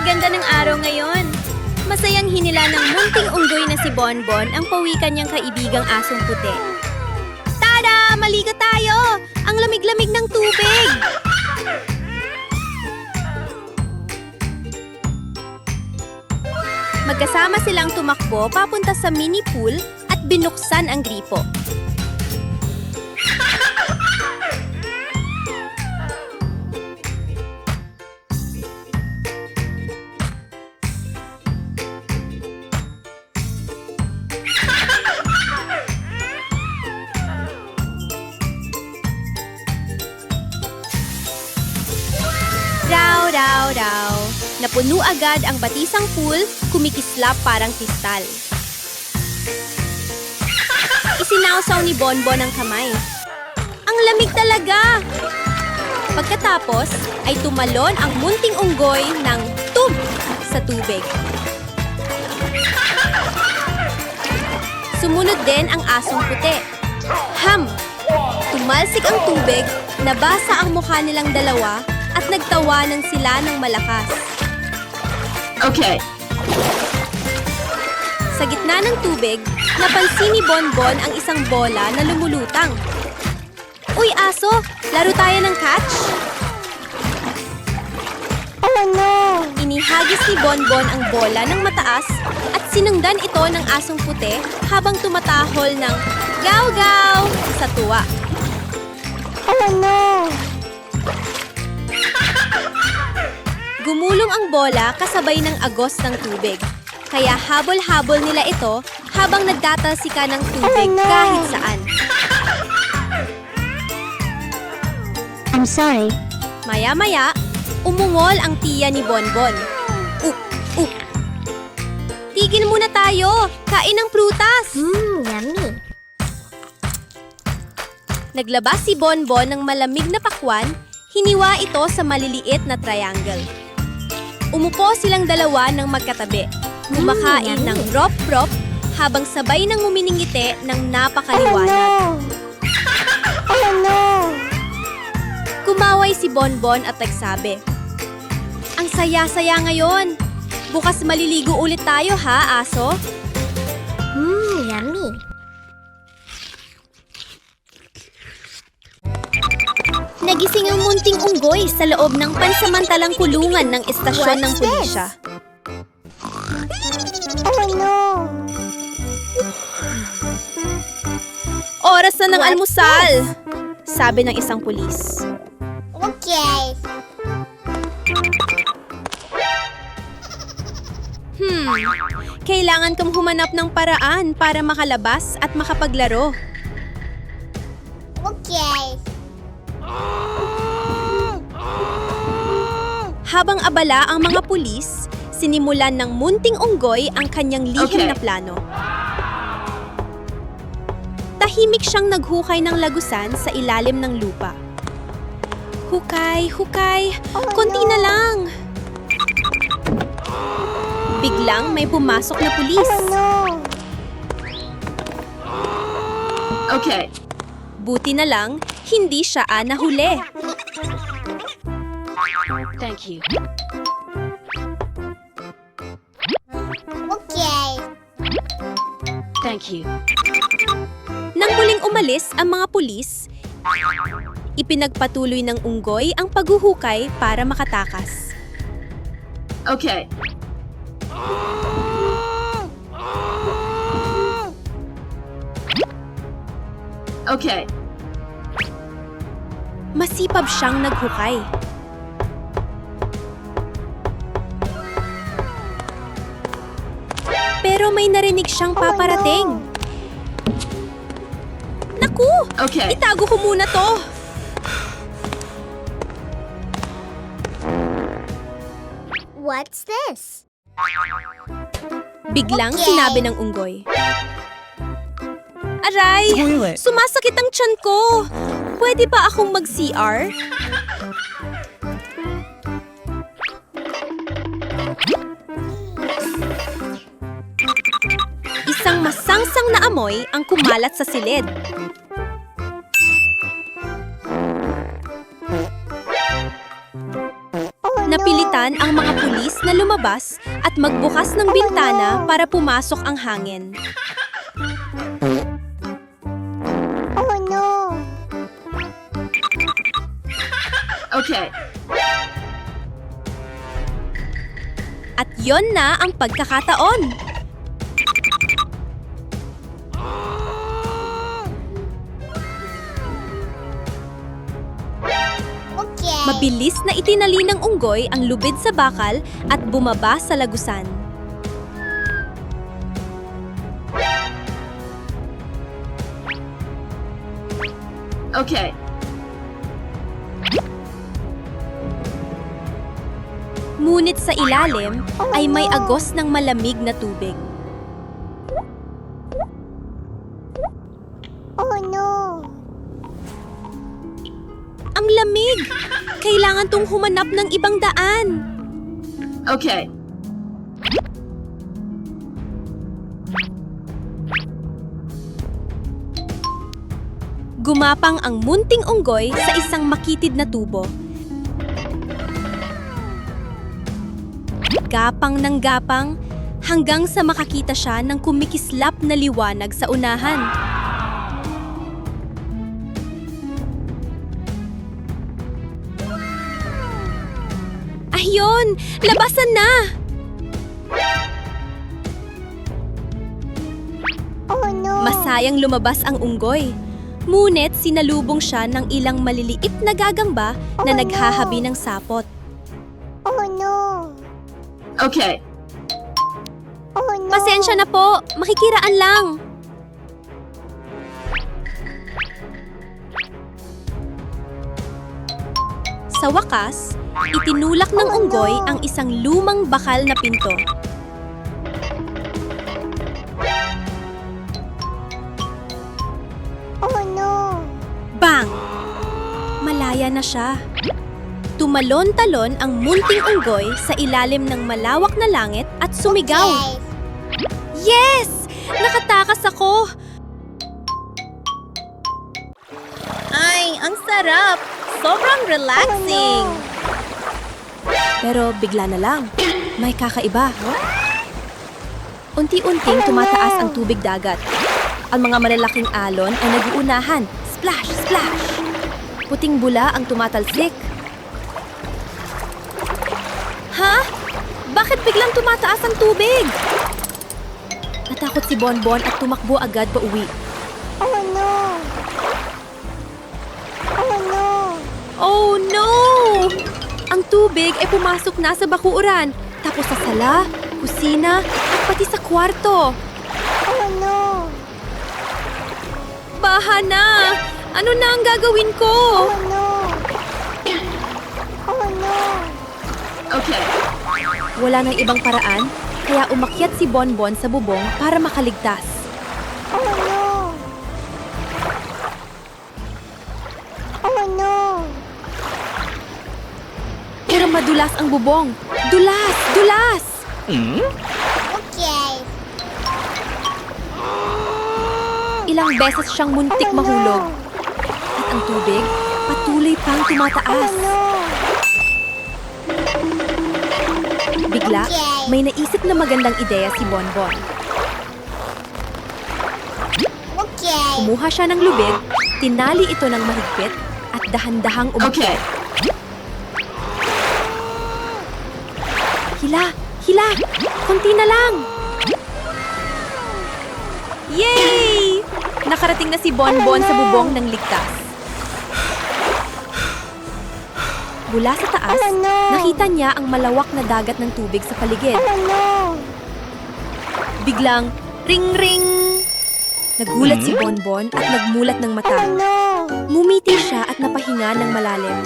Napakaganda ng araw ngayon. Masayang hinila ng munting unggoy na si Bonbon ang pawikan niyang kaibigang asong puti. Tada! Maligo tayo! Ang lamig-lamig ng tubig! Magkasama silang tumakbo papunta sa mini pool at binuksan ang gripo. Raw, raw, raw. Napuno agad ang batisang pool, kumikislap parang kristal. Isinawsaw ni Bonbon ang kamay. Ang lamig talaga! Pagkatapos, ay tumalon ang munting unggoy ng tub sa tubig. Sumunod din ang asong puti. Ham! Tumalsik ang tubig, nabasa ang mukha nilang dalawa, at nagtawanan sila ng malakas. Okay. Sa gitna ng tubig, napansin ni Bonbon ang isang bola na lumulutang. Uy, aso! Laro tayo ng catch? Oh no! Inihagis ni Bonbon ang bola ng mataas at sinundan ito ng asong puti habang tumatahol ng gaw-gaw sa tuwa. Oh no! Gumulong ang bola kasabay ng agos ng tubig. Kaya habol-habol nila ito habang nagtatalsika ng tubig kahit saan. I'm sorry. Maya-maya, umungol ang tiya ni Bonbon. Uk. Tigil muna tayo! Kain ng prutas! Yummy. Naglabas si Bonbon ng malamig na pakwan, hiniwa ito sa maliliit na triangle. Umupo silang dalawa ng magkatabi, kumakain ng rop-rop habang sabay nang nguminingiti ng napakaliwanag. Oh no! Kumaway si Bonbon at nagsabi, "Ang saya-saya ngayon! Bukas maliligo ulit tayo ha, aso?" Yummy. Nagising ang munting unggoy sa loob ng pansamantalang kulungan ng istasyon ng pulisya. Oh no! Oras na ng almusal! Sabi ng isang pulis. Okay. Kailangan kang humanap ng paraan para makalabas at makapaglaro. Okay. Habang abala ang mga pulis, sinimulan ng munting unggoy ang kanyang lihim Okay. na plano. Tahimik siyang naghukay ng lagusan sa ilalim ng lupa. Hukay, hukay, konti na lang. Biglang may pumasok na pulis. No! Okay. Buti na lang, hindi siya nahuli. Thank you. Okay. Thank you. Nang muling umalis ang mga pulis, ipinagpatuloy ng unggoy ang paghuhukay para makatakas. Okay. Okay. Masipag siyang naghukay. Pero may narinig siyang paparating. Naku! Okay. Itago ko muna to! What's this? Biglang Okay. sinabi ng unggoy. Aray! Toilet. Sumasakit ang tiyan ko! Pwede ba akong mag-CR? Isang masangsang na amoy ang kumalat sa silid. Napilitan ang mga pulis na lumabas at magbukas ng bintana para pumasok ang hangin. Oh no! Okay. At yon na ang pagkakataon. Okay. Mabilis na itinali ng unggoy ang lubid sa bakal at bumaba sa lagusan. Okay. Ngunit sa ilalim ay may agos ng malamig na tubig. Oh no! Ang lamig! Kailangan tong humanap ng ibang daan. Okay. Gumapang ang munting unggoy sa isang makitid na tubo. Gapang ng gapang hanggang sa makakita siya ng kumikislap na liwanag sa unahan. Ayun! Labasan na! Oh no! Masayang lumabas ang unggoy. Ngunit sinalubong siya ng ilang maliliit na gagamba na naghahabi ng sapot. Oh no! Okay. Oh no! Pasensya na po, makikiraan lang. Sa wakas, itinulak ng unggoy ang isang lumang bakal na pinto. Oh no! Bang! Malaya na siya. Tumalon-talon ang munting unggoy sa ilalim ng malawak na langit at sumigaw. Okay. Yes! Nakatakas ako! Ay, ang sarap! Sobrang relaxing! Pero bigla na lang, may kakaiba. Unti-unting tumataas ang tubig dagat. Ang mga malalaking alon ay nag-uunahan. Splash! Splash! Puting bula ang tumatalsik. Ha? Bakit biglang tumataas ang tubig? Natakot si Bonbon at tumakbo agad pa uwi. Oh no! Oh no! Oh no! Ang tubig ay pumasok na sa bakuran, tapos sa sala, kusina, at pati sa kwarto. Oh no! Baha na! Ano na ang gagawin ko? Oh no! Oh no! Okay. Wala nang ibang paraan, kaya umakyat si Bonbon sa bubong para makaligtas. Oh no! Oh no! Pero madulas ang bubong. Dulas! Dulas! Okay. Ilang beses siyang muntik mahulog. At ang tubig, patuloy pang tumataas. Oh no! Bigla, may naisip na magandang ideya si Bonbon. Okay. Kumuha siya ng lubid, tinali ito ng mahigpit, at dahan-dahang umakyat. Okay. Hila! Hila! Kunti na lang! Yay! Nakarating na si Bonbon sa bubong ng ligtas. Mula sa taas, Oh, no. nakita niya ang malawak na dagat ng tubig sa paligid. Oh no! Biglang, ring-ring! Nagulat si Bonbon at nagmulat ng Oh mata. no! Mumiti siya at napahinga ng malalim.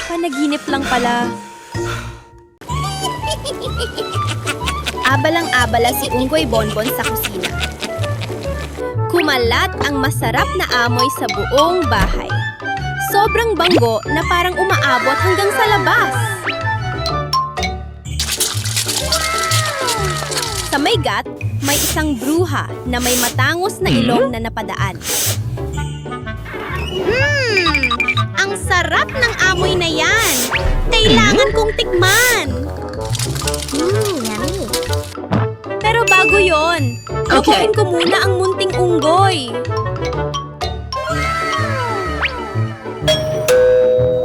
Panaginip lang pala. Abalang-abala si Unggoy Bonbon sa kusina. Kumalat ang masarap na amoy sa buong bahay. Sobrang banggo na parang umaabot hanggang sa labas. Sa may gat, may isang bruha na may matangos na ilong na napadaan. Ang sarap ng amoy na yan! Kailangan Kailangan kong tikman! Yummy. Pero bago yon, Okay. lutuin ko muna ang munting unggoy.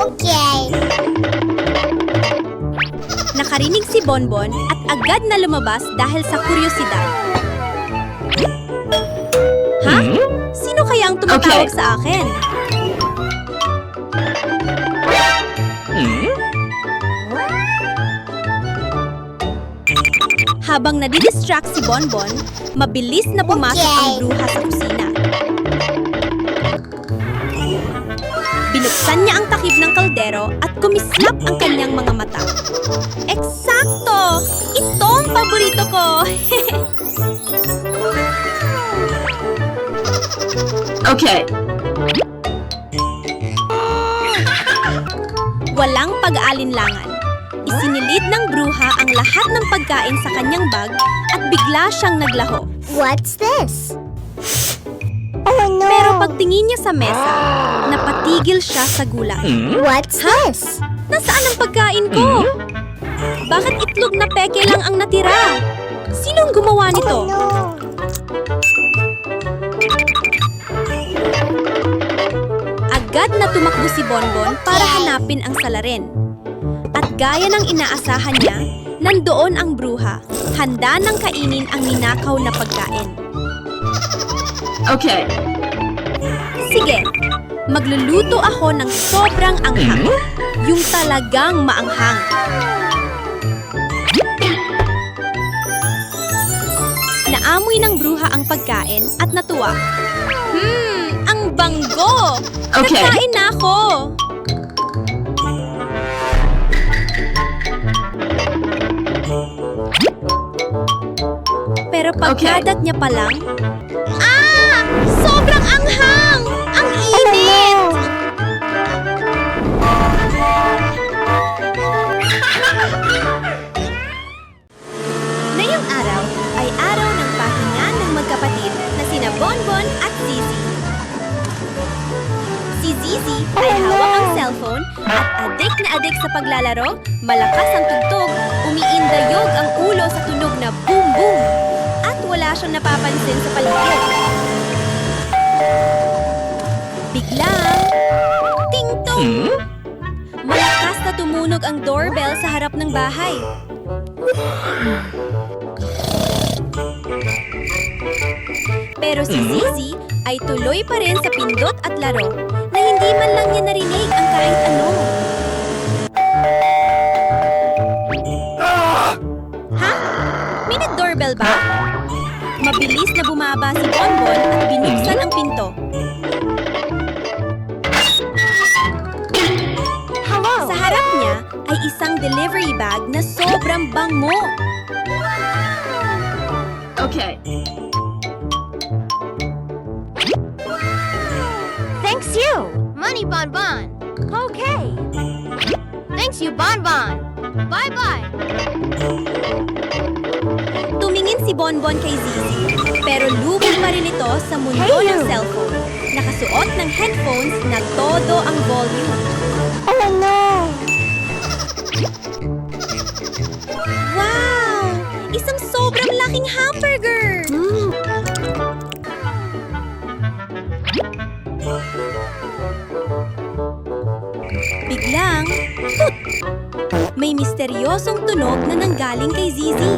Okay. Nakarinig si Bonbon at agad na lumabas dahil sa kuryosidad. Ha? Sino kaya ang tumatawag Okay. sa akin? Habang nadidistract si Bonbon, mabilis na pumasok ang bruha sa kusina. Binuksan niya ang takip ng kaldero at kumislap ang kanyang mga mata. Eksakto! Ito ang paborito ko! Okay. Walang pag-aalinlangan. Isinilid ng bruha ang lahat ng pagkain sa kanyang bag at bigla siyang naglaho. What's this? Oh no. Pero pagtingin niya sa mesa, napatigil siya sa gulat. What's this? Nasaan ang pagkain ko? Bakit itlog na peke lang ang natira? Sinong gumawa Oh nito? no. Agad na tumakbo si Bonbon para hanapin ang salarin. At gaya ng inaasahan niya, nandoon ang bruha, handa nang kainin ang ninakaw na pagkain. Okay. Sige, magluluto ako ng sobrang anghang. Yung talagang maanghang. Naamoy ng bruha ang pagkain at natuwa. Ang banggo! Okay. Nagkain na ako! Pero pagkadat niya pa lang, sobrang anghang! Ang init! Ngayong araw ay araw ng pahinga ng magkapatid na sina Bonbon at Zizi. Si Zizi ay hawak ang cellphone at adik na adik sa paglalaro, malakas ang tugtog, umiindayog ang ulo sa tunog na boom boom, at wala siyang napapansin sa paligid. Biglang, ting-tong! Malakas na tumunog ang doorbell sa harap ng bahay. Pero si Zizi ay tuloy pa rin sa pindot at laro na hindi man lang niya narinig ang kahit ano. Ha? May nag-doorbell ba? Mabilis na bumaba si Bonbon at binuksan ang pinto. Sa harap niya ay isang delivery bag na sobrang bango. Okay. Thanks you. Money Bonbon. Okay. Thanks you Bonbon. Bye-bye. Tumingin si Bonbon kay Zizi, pero lubog pa rin ito sa mundo ng cellphone. Nakasuot ng headphones na todo ang volume. Oh no. Wow! Isang sobrang laking hamburger! Biglang, tut! May misteryosong tunog na nanggaling kay Zizi.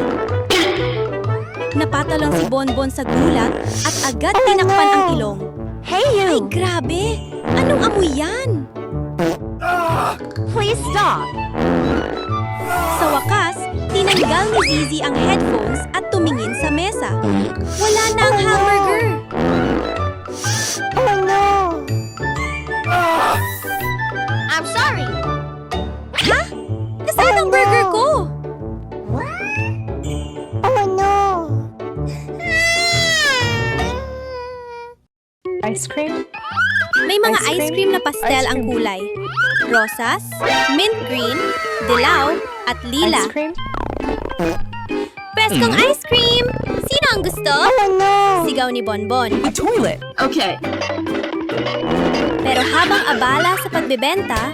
Napatalong si Bonbon sa gulat at agad tinakpan ang ilong. Hey Ay, you. grabe! Anong amoy yan? Please stop. Sa wakas, tinanggal ni Zizi ang headphones at tumingin sa mesa. Wala na ang hamburger! Oh no. I'm sorry. Ha? Nasaan ang burger ko? Oh no. Ice cream? May mga Ice ice cream? cream na pastel Ice ang cream. kulay. Rosas, mint green, dilaw, at lila. Ice cream? Preskong ice cream! Sino ang gusto? Oh no. Sigaw ni Bonbon. A toilet! Okay. Pero habang abala sa pagbebenta,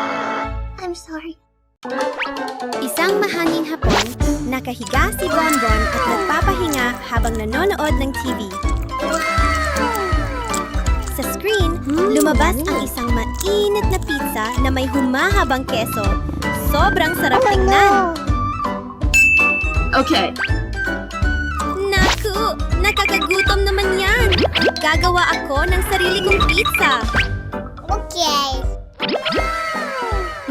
I'm sorry. Isang mahanging hapon, nakahiga si Bonbon at nagpapahinga habang nanonood ng TV. Sa screen, lumabas ang isang mainit na pizza na may humahabang keso. Sobrang sarap tingnan. Okay. Naku! Nakakagutom naman yan! Gagawa ako ng sarili kong pizza. Okay.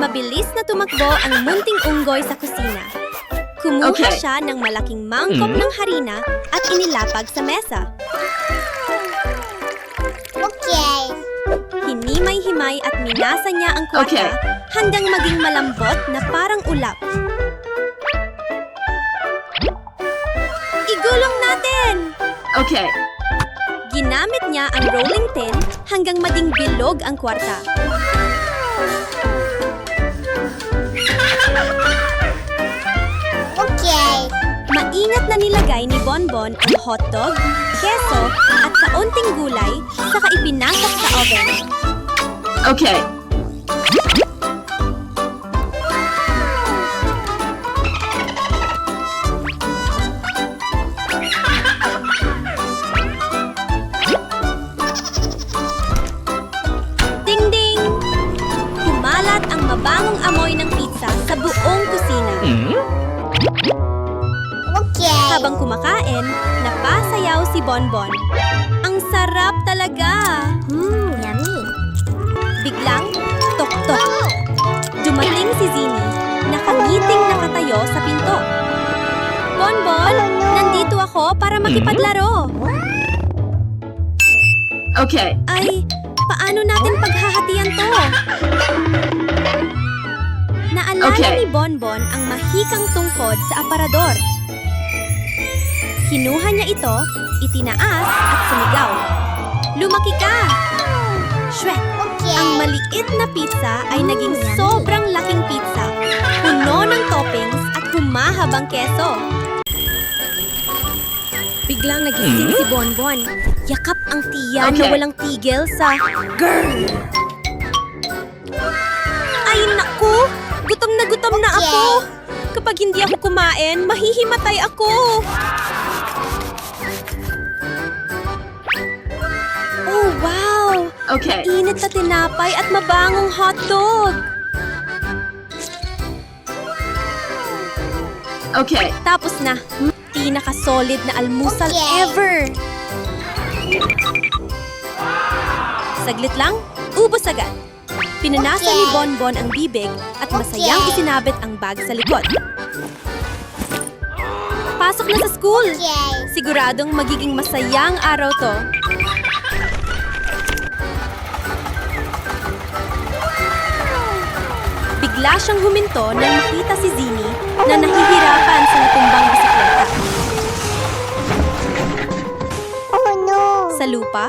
Mabilis na tumakbo ang munting unggoy sa kusina. Kumuha Okay. siya ng malaking mangkok ng harina at inilapag sa mesa. Okay. Hinimay-himay at minasa niya ang kwarta Okay. hanggang maging malambot na parang ulap. Igulong natin! Okay. Ginamit niya ang rolling pin hanggang maging bilog ang kwarta. Okay. Maingat na nilagay ni Bonbon ang hotdog, keso at kaunting gulay saka ipinasok sa oven. Okay. Ding-ding! Kumalat ang mabangong amoy ng pizza sa buong kusina. Okay. Habang kumakain, napasayaw si Bonbon. Ang sarap talaga! Yummy. Biglang, tok-tok. Dumating si Zini, nakangiting nakatayo sa pinto. Bonbon, nandito ako para makipaglaro. Okay. Ay, paano natin paghahatian to? Naalala Okay. ni Bonbon ang mahikang tungkod sa aparador. Kinuha niya ito, itinaas at sumigaw. Lumaki ka! Shwek! Okay. Ang maliit na pizza ay naging sobrang laking pizza. Puno ng toppings at humahabang keso. Biglang nagising si Bonbon. Yakap ang tiyan na Okay. walang tigil sa girl. Ay naku! Gutom na ako! Kapag hindi ako kumain, mahihimatay ako! Oh, wow! Okay. Init na tinapay at mabangong hotdog! Okay. Tapos na, pinaka-solid na almusal Okay. ever! Saglit lang, ubos agad. Pinanasa Okay. ni Bonbon ang bibig at masayang Okay. isinabit ang bag sa likod. Pasok na sa school! Okay. Siguradong magiging masayang araw to. Bigla siyang huminto nang makita si Zini na nahihirapan sa natumbang bisikleta. Oh no. Sa lupa,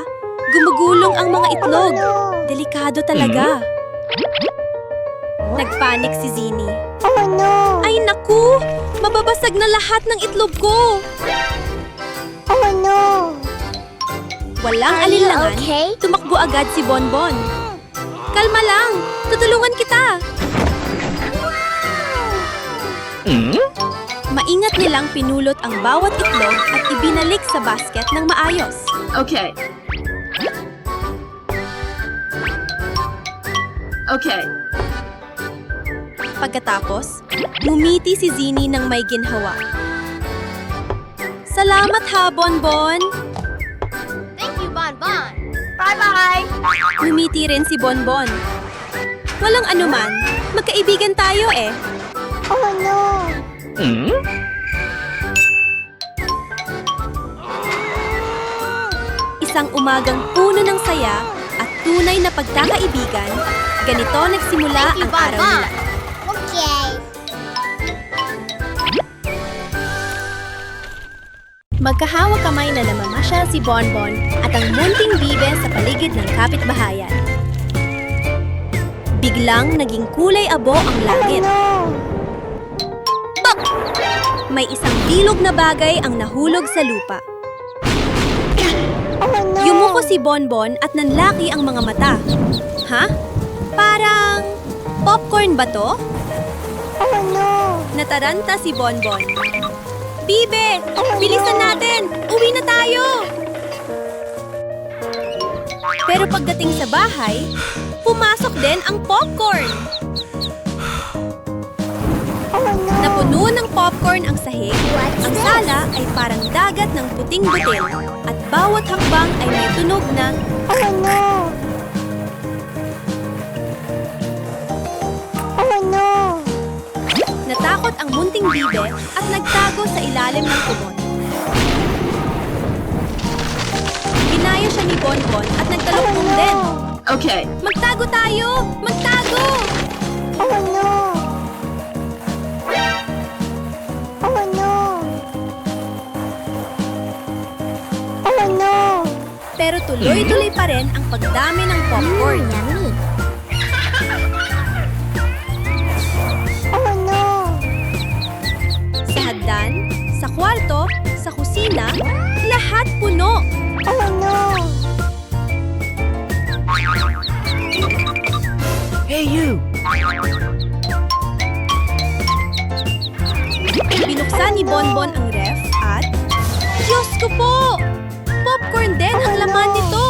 gumugulong ang mga itlog. Oh, no. Delikado talaga. Nagpanik si Zini. Oh no. Ay naku! Mababasag na lahat ng itlog ko! Oh no. Walang Are you alinlangan, okay? tumakbo agad si Bonbon. Kalma lang! Tutulungan kita! Maingat nilang pinulot ang bawat itlog at ibinalik sa basket ng maayos. Okay. Okay. Pagkatapos, ngumiti si Zini ng may ginhawa. Salamat ha, Bonbon! Thank you, Bonbon. Bye-bye. Ngumiti rin si Bonbon. Walang anuman, magkaibigan tayo eh. Oh no. Isang umagang puno ng saya at tunay na pagkakaibigan, ganito nagsimula Thank you, ang araw Bonbon. nila. Okay. Magkahawak kamay na namamasyal si Bonbon at ang munting bibe sa paligid ng kapitbahayan. Biglang naging kulay abo ang langit. No. May isang bilog na bagay ang nahulog sa lupa. Oh no. Yumuko si Bonbon at nanlaki ang mga mata. Ha? Parang Popcorn ba to? Oh no! Nataranta si Bonbon. Bibe! Bilisan natin! Uwi na tayo! Pero pagdating sa bahay, pumasok din ang popcorn. Oh no! Napuno ng popcorn ang sahig. What's Ang this? sala ay parang dagat ng puting butil at bawat hakbang ay may tunog na Oh no! Oh no! natakot ang munting bibe at nagtago sa ilalim ng kumot. Ginaya siya ni Bonbon at nagtalokbong din. Okay. Magtago tayo! Magtago! Oh no! Oh no! Oh no! Pero tuloy-tuloy pa rin ang pagdami ng popcorn. Yummy! Oh no! Sa hagdan, sa kwarto, sa kusina, lahat puno. Oh no! Hey, you! Binuksan ni Bonbon ang ref at... Diyos ko po! Popcorn din ang laman nito!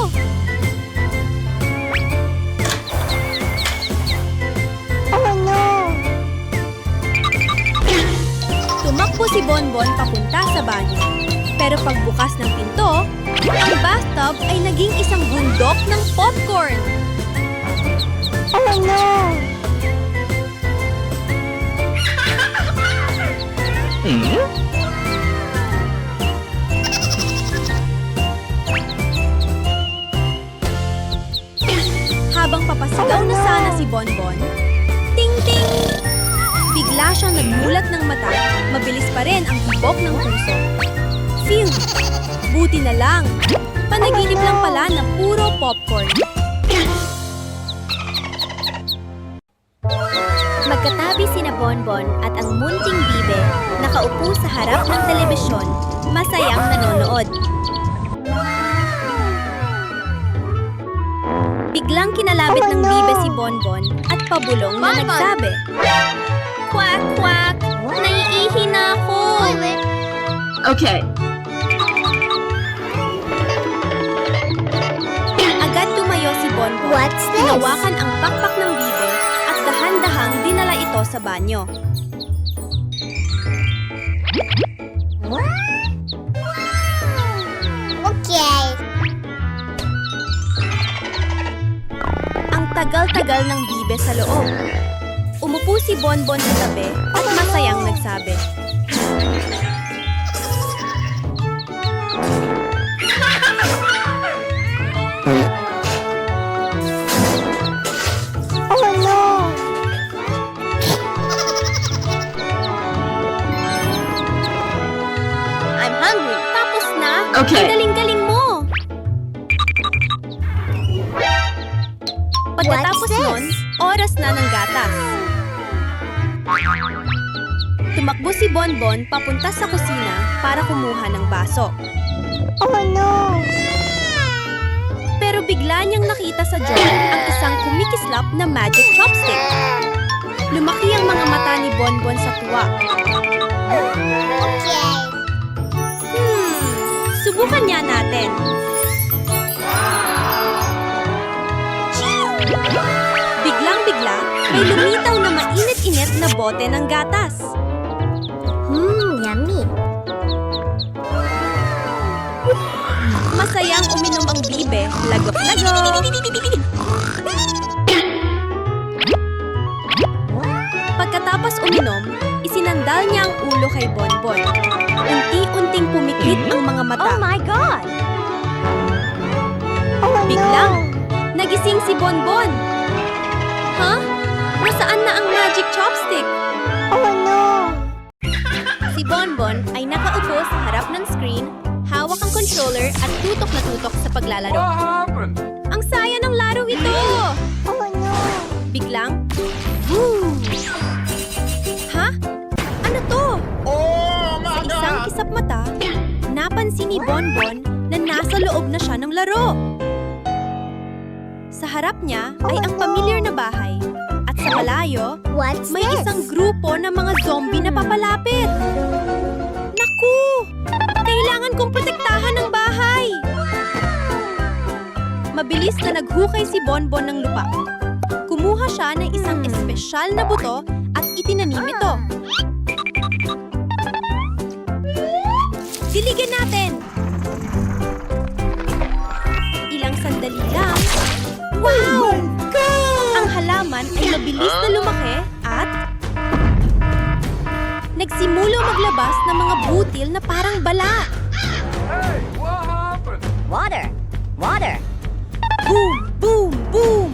Oh no! Tumakbo si Bonbon papunta sa banyo. Pero pagbukas ng pinto, ang bathtub ay naging isang bundok ng popcorn. Oh no! Habang papasigaw na sana si Bonbon, ting-ting! Bigla siyang nagmulat ng mata, mabilis pa rin ang tibok ng puso. Phew! Buti na lang! Panaginip lang pala na puro popcorn. Magkatabi sina Bonbon at ang munting bibe, nakaupo sa harap ng telebisyon, masayang nanonood. Biglang kinalabit ng bibe si Bonbon at pabulong na Bonbon! nagsabi, "Kwak, kwak! Naiihi na ako!" Okay. Agad tumayo si Bonbon, What's this? hinawakan ang pakpak ng bibe at dahan-dahang dinala ito sa banyo. Okay. Ang tagal-tagal ng bibe sa loob. Umupo si Bonbon sa tabi at masayang nagsabi, Oh no! "I'm hungry." Tapos na? Okay. Ang galing-galing mo! Pagkatapos What's this? nun, oras na ng gatas. Tumakbo si Bonbon papunta sa kusina para kumuha ng baso. Oh no! Pero bigla niyang nakita sa jar ang isang kumikislap na magic chopstick. Lumaki ang mga mata ni Bonbon sa tuwa. Okay. Subukan niya natin. Biglang-bigla, may lumitaw na mainit-init na bote ng gatas. Yummy. Masayang uminom ang bibe, lagop-lagop. Pagkatapos uminom, isinandal niya ang ulo kay Bonbon. Unti-unting pumikit ang mga mata. Oh my God! Oh Biglang, no! nagising si Bonbon. Ha? Nasaan na ang magic chopstick? Oh no! Si Bonbon ay nakaupo sa harap ng screen, hawak ang controller at tutok na tutok sa paglalaro. happened? Ang saya ng laro ito! Oh no! Biglang, boom! Ha? Ano to? Oh, Sa isang kisap mata, napansin ni Bonbon na nasa loob na siya ng laro. Sa harap niya ay ang pamilyar na bahay at Sa malayo, What's may this? isang grupo ng mga zombie na papalapit. Naku! Kailangan kong protektahan ang bahay! Mabilis na naghukay si Bonbon ng lupa. Kumuha siya ng isang espesyal na buto at itinanim ito. Diligan natin! Ilang sandali lang. Wow! Ang halaman ay mabilis na lumaki at nagsimula maglabas ng mga butil na parang bala. Hey, what happened? Water! Water! Boom! Boom! Boom!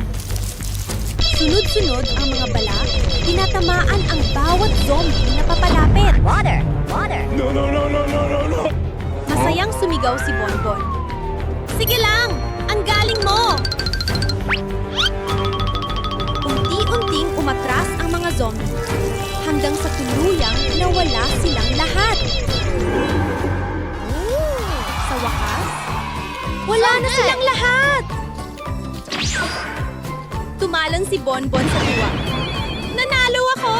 Sunod-sunod ang mga bala, tinatamaan ang bawat zombie na papalapit. Water! Water! No, no, no, no, no, no, no. Masayang sumigaw si Bonbon. Sige lang! Ang galing mo! Unti-unting umatras ang mga zombie hanggang sa tuluyang nawala silang lahat. Sa wakas, wala na silang lahat! Tumalon si Bonbon sa tuwa. Nanalo ako!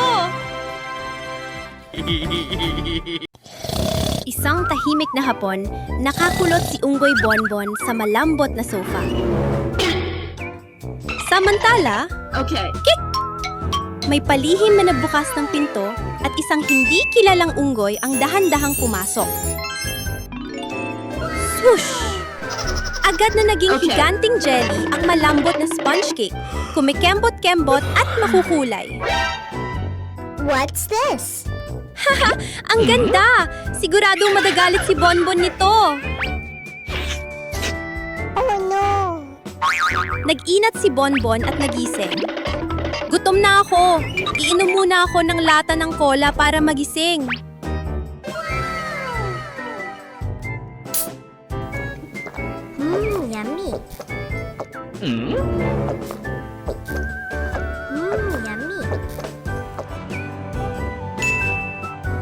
Isang tahimik na hapon, nakakulot si Unggoy Bonbon sa malambot na sofa. Samantala, Okay. may palihim na nagbukas ng pinto at isang hindi kilalang unggoy ang dahan-dahang pumasok. Swoosh! Agad na naging Okay. higanting jelly ang malambot na sponge cake, kumikembot-kembot at makukulay. What's this? Ang ganda! Siguradong madagalit si Bonbon nito. Oh no! Nag-inat si Bonbon at nagising. Gutom na ako. Iinom muna ako ng lata ng cola para magising. Yummy. Yummy.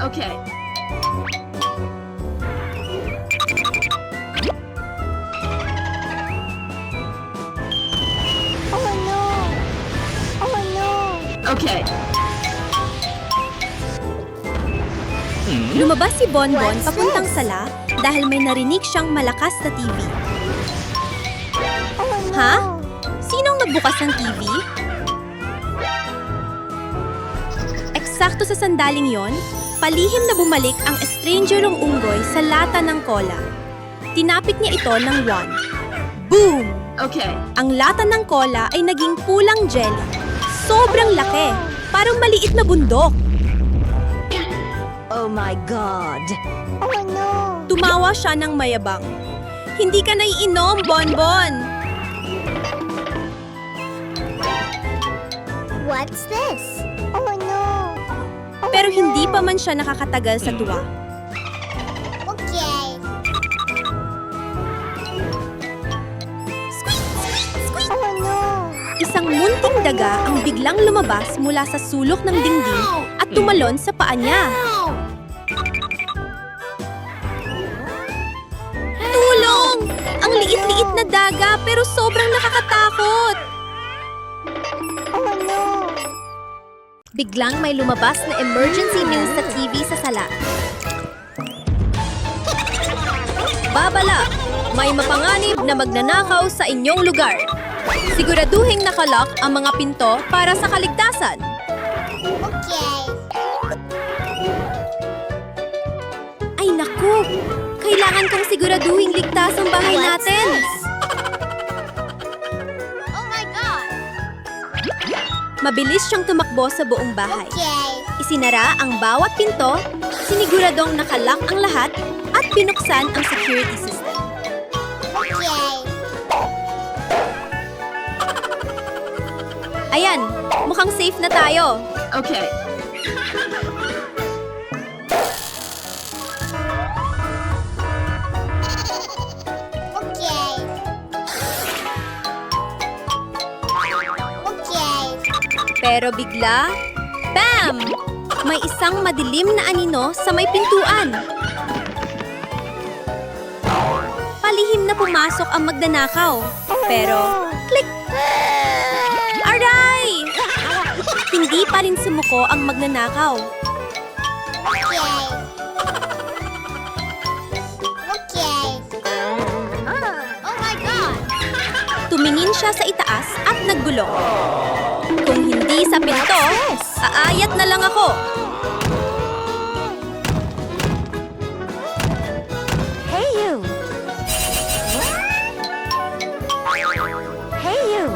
Okay. Oh no! Oh no! Okay. Lumabas si Bonbon What's papuntang this? sala dahil may narinig siyang malakas na TV. Oh no! Ha? Sinong nagbukas ng TV? Eksakto sa sandaling yon, palihim na bumalik ang estrangerong unggoy sa lata ng cola. Tinapik niya ito ng wand. Boom! Okay. Ang lata ng cola ay naging pulang jelly. Sobrang laki, parang maliit na bundok. Oh my God! Oh no! Tumawa siya ng mayabang. Hindi ka naiinom, Bonbon! What's this? Oh no! Oh, Pero hindi no. pa man siya nakakatagal sa tuwa. Okay. Oh no! Isang munting daga ang biglang lumabas mula sa sulok ng dingding at tumalon sa paa niya. Tulong! Ang liit-liit na daga pero sobrang nakakatakot. Oh no! Biglang may lumabas na emergency news sa TV sa sala. Babala! May mapanganib na magnanakaw sa inyong lugar. Siguraduhing nakalock ang mga pinto para sa kaligtasan. Okay. Ay naku! Kailangan kang siguraduhing ligtas ang bahay natin. Oh my God! Mabilis siyang tumakbo sa buong bahay. Okay. Isinara ang bawat pinto, siniguradong nakalock ang lahat, at pinuksan ang security system. Okay. Ayan, mukhang safe na tayo. Okay. Okay. Okay. Pero bigla, bam! May isang madilim na anino sa may pintuan. Palihim na pumasok ang magnanakaw. Pero, click! Aray! Hindi pa rin sumuko ang magnanakaw. Okay. Okay. Oh my God! Tumingin siya sa itaas at nagbulong. Kung hindi sa pinto, aayat na lang ako. Hey you! Hey you!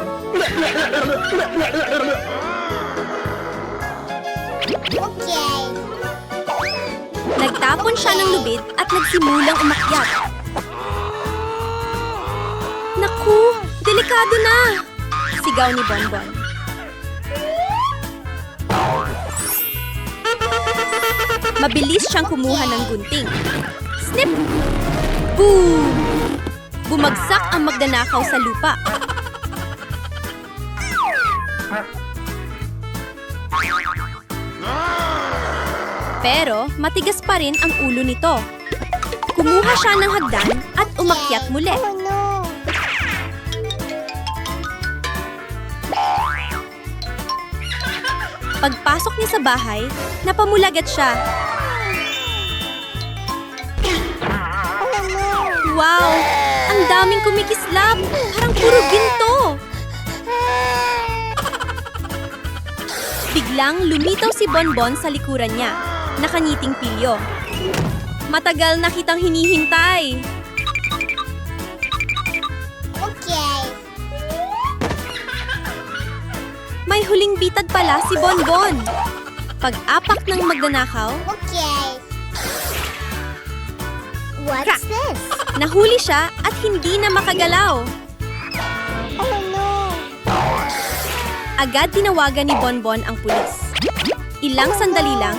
Okay. Nagtapon siya ng lubid at nagsimulang umakyat. Naku, delikado na! Sigaw ni Bonbon. Mabilis siyang kumuha ng gunting. Snip! Boom! Bumagsak ang magnanakaw sa lupa. Pero matigas pa rin ang ulo nito. Kumuha siya ng hagdan at umakyat muli. Oh no! Pagpasok niya sa bahay, napamulagat siya. Oh no! Wow! Ang daming kumikislap! Parang puro ginto! Biglang lumitaw si Bonbon sa likuran niya. Nakangiting pilyo. Matagal na kitang hinihintay. Okay. May huling bitad pala si Bonbon. Pag-apak ng magnanakaw, Okay. What's this? nahuli siya at hindi na makagalaw. Oh no! Agad tinawagan ni Bonbon ang pulis. Ilang sandali lang,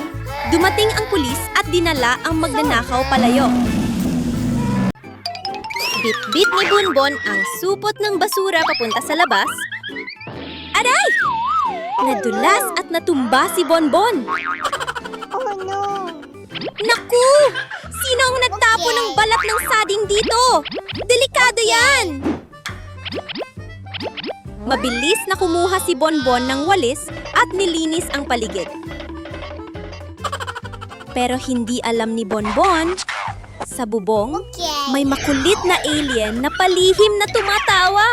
dumating ang pulis at dinala ang magnanakaw palayo. Bit-bit ni Bonbon ang supot ng basura papunta sa labas. Aray! Nadulas at natumba si Bonbon. Oh no! Naku! Sino ang nagtapon ng balat ng sading dito? Delikado yan! Mabilis na kumuha si Bonbon ng walis at nilinis ang paligid. Pero hindi alam ni Bonbon, sa bubong, Okay. may makulit na alien na palihim na tumatawa.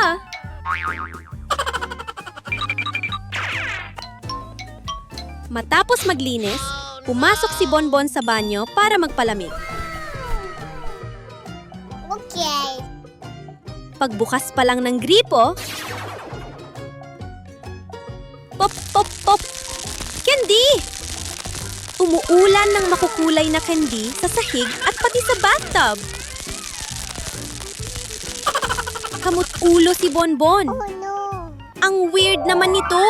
Matapos maglinis, pumasok si Bonbon sa banyo para magpalamig. Okay. Pagbukas pa lang ng gripo, pop, pop, pop! Candy! Umuulan ng makukulay na candy sa sahig at pati sa bathtub. Kamut-ulo si Bonbon. Oh no! Ang weird naman nito.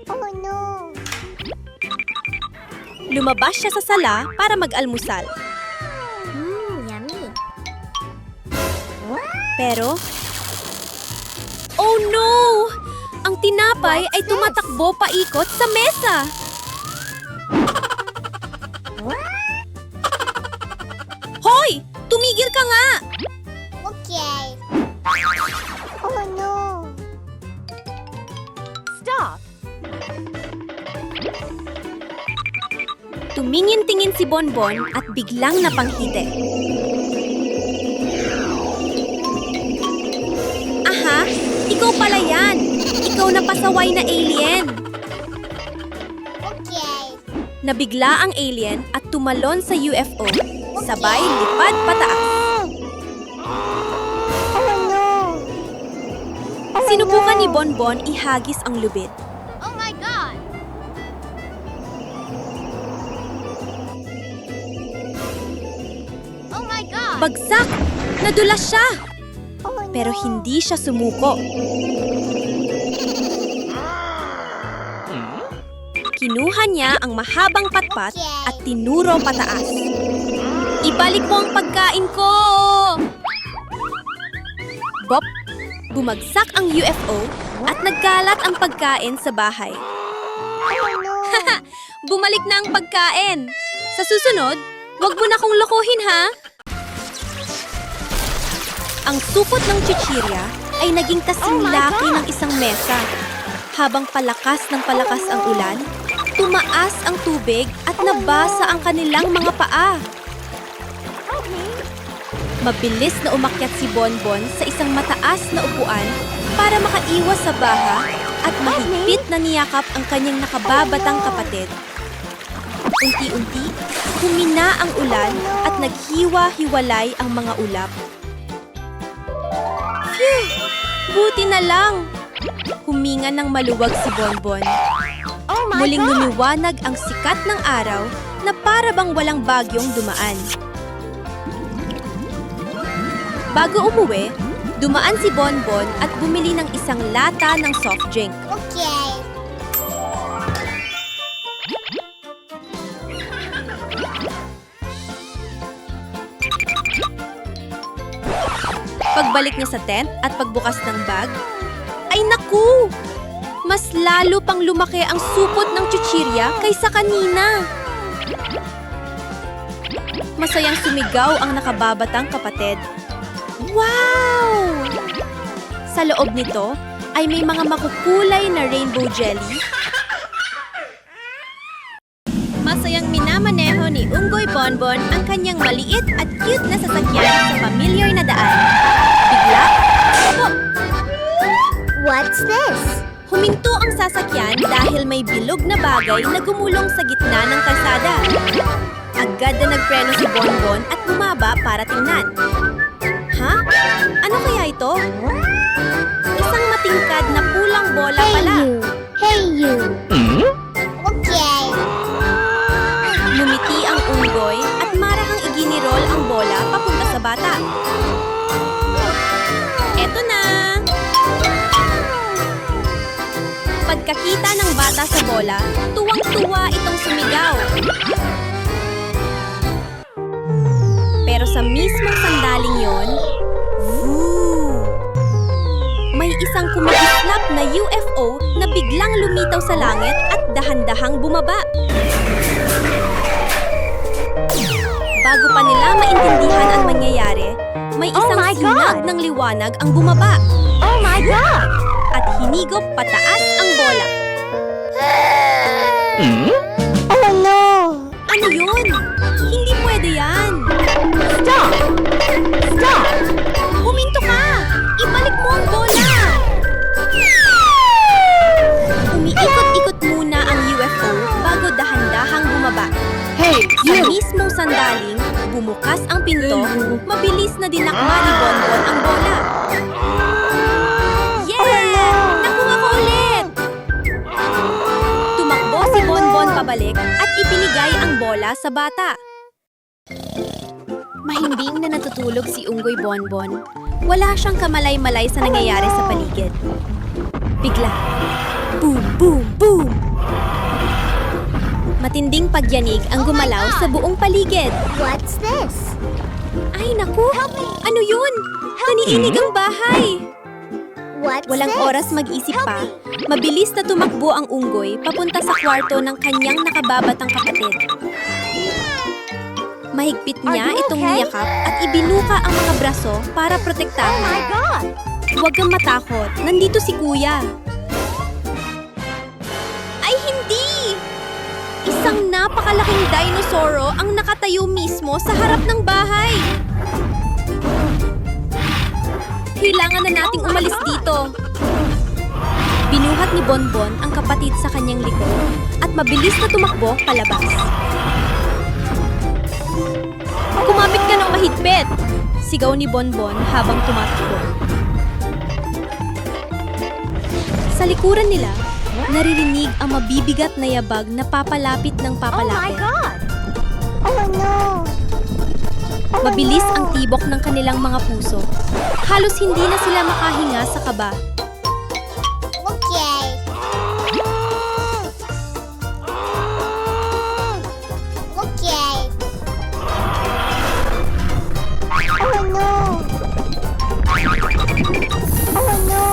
Oh no! Lumabas siya sa sala para mag-almusal. Yummy. Pero, oh no! Ang tinapay ay tumatakbo paikot sa mesa. Hoy! Tumigil ka nga! Okay. Oh no! Stop! Tumingin-tingin si Bonbon at biglang napanghiti. Aha! Ikaw pala yan! Ikaw na pasaway na alien! Okay. Nabigla ang alien at tumalon sa UFO. Sabay lipad pataas. Oh no! Sinubukan ni Bonbon ihagis ang lubid. Oh my God! Oh my God! Bagsak! Nadulas siya! Oh no! Pero hindi siya sumuko. Kinuha niya ang mahabang patpat at tinuro pataas. Ibalik mo ang pagkain ko! Bop! Bumagsak ang UFO at nagkalat ang pagkain sa bahay. Oh no! Bumalik na ang pagkain! Sa susunod, wag mo na kong lokohin, ha? Ang supot ng chichirya ay naging kasing laki ng isang mesa. Habang palakas ng palakas ang ulan, tumaas ang tubig at nabasa ang kanilang mga paa. Mabilis na umakyat si Bonbon sa isang mataas na upuan para makaiwas sa baha at mahigpit na niyakap ang kanyang nakababatang kapatid. Unti-unti, humina ang ulan at naghiwa-hiwalay ang mga ulap. Phew! Buti na lang! Huminga ng maluwag si Bonbon. Muling lumiwanag ang sikat ng araw na para bang walang bagyong dumaan. Bago umuwi, dumaan si Bonbon at bumili ng isang lata ng soft drink. Okay. Pagbalik niya sa tent at pagbukas ng bag, ay naku! Mas lalo pang lumaki ang supot ng chuchirya kaysa kanina. Masayang sumigaw ang nakababatang kapatid. Wow! Sa loob nito ay may mga makukulay na rainbow jelly. Masayang minamaneho ni Unggoy Bonbon ang kanyang maliit at cute na sasakyan sa pamilyar na daan. Bigla, What's this? huminto ang sasakyan dahil may bilog na bagay na gumulong sa gitna ng kalsada. Agad na nagpreno si Bonbon at bumaba para tingnan. Ha? Ano kaya ito? Isang matingkad na pulang bola pala. Hey you. Okay. Ngumiti ang unggoy at marahang iginirol ang bola papunta sa bata. Eto na! Pagkakita ng bata sa bola, tuwang-tuwa itong sumigaw. Pero sa mismong sandaling yon, may isang kumikislap na UFO na biglang lumitaw sa langit at dahan-dahang bumaba. Bago pa nila maintindihan ang mangyayari, may isang my sinag God! ng liwanag ang bumaba Oh my God! at hinigop pataas ang bola. Oh no! Ano yun? Hindi pwede yan! Stop! Stop! Huminto ka! Ibalik mo ang bola! Umiikot-ikot muna ang UFO bago dahan-dahang bumaba. Hey, Sa you! mismong sandaling, bumukas ang pinto, mabilis na dinakma ni Bonbon ang bola. Yeah! Nakuha ko ulit! Tumakbo si Bonbon pabalik at ibinigay ang bola sa bata. Mahimbing na natutulog si Unggoy Bonbon. Wala siyang kamalay-malay sa nangyayari sa paligid. Bigla, boom, boom, boom! Matinding pagyanig ang gumalaw sa buong paligid. What's this? Ay, naku! Ano yun? Naniinig ang bahay! What's Walang this? oras mag-isip pa. Mabilis na tumakbo ang unggoy papunta sa kwarto ng kanyang nakababatang kapatid. Mahigpit niya Are you itong okay? niyakap at ibinuka ang mga braso para Oh my protektahan. God! Huwag kang matakot. Nandito si Kuya. Ay, hindi! Isang napakalaking dinosauro ang nakatayo mismo sa harap ng bahay. Kailangan na nating umalis dito. Binuhat ni Bonbon ang kapatid sa kanyang likod at mabilis na tumakbo palabas. Kumapit ka ng mahigpit! Sigaw ni Bonbon habang tumatakbo. Sa likuran nila, naririnig ang mabibigat na yabag na papalapit ng Oh my papalapit. God! Oh no! Oh Mabilis no. ang tibok ng kanilang mga puso. Halos hindi na sila makahinga sa kaba. Okay. Okay. Oh no! Oh no!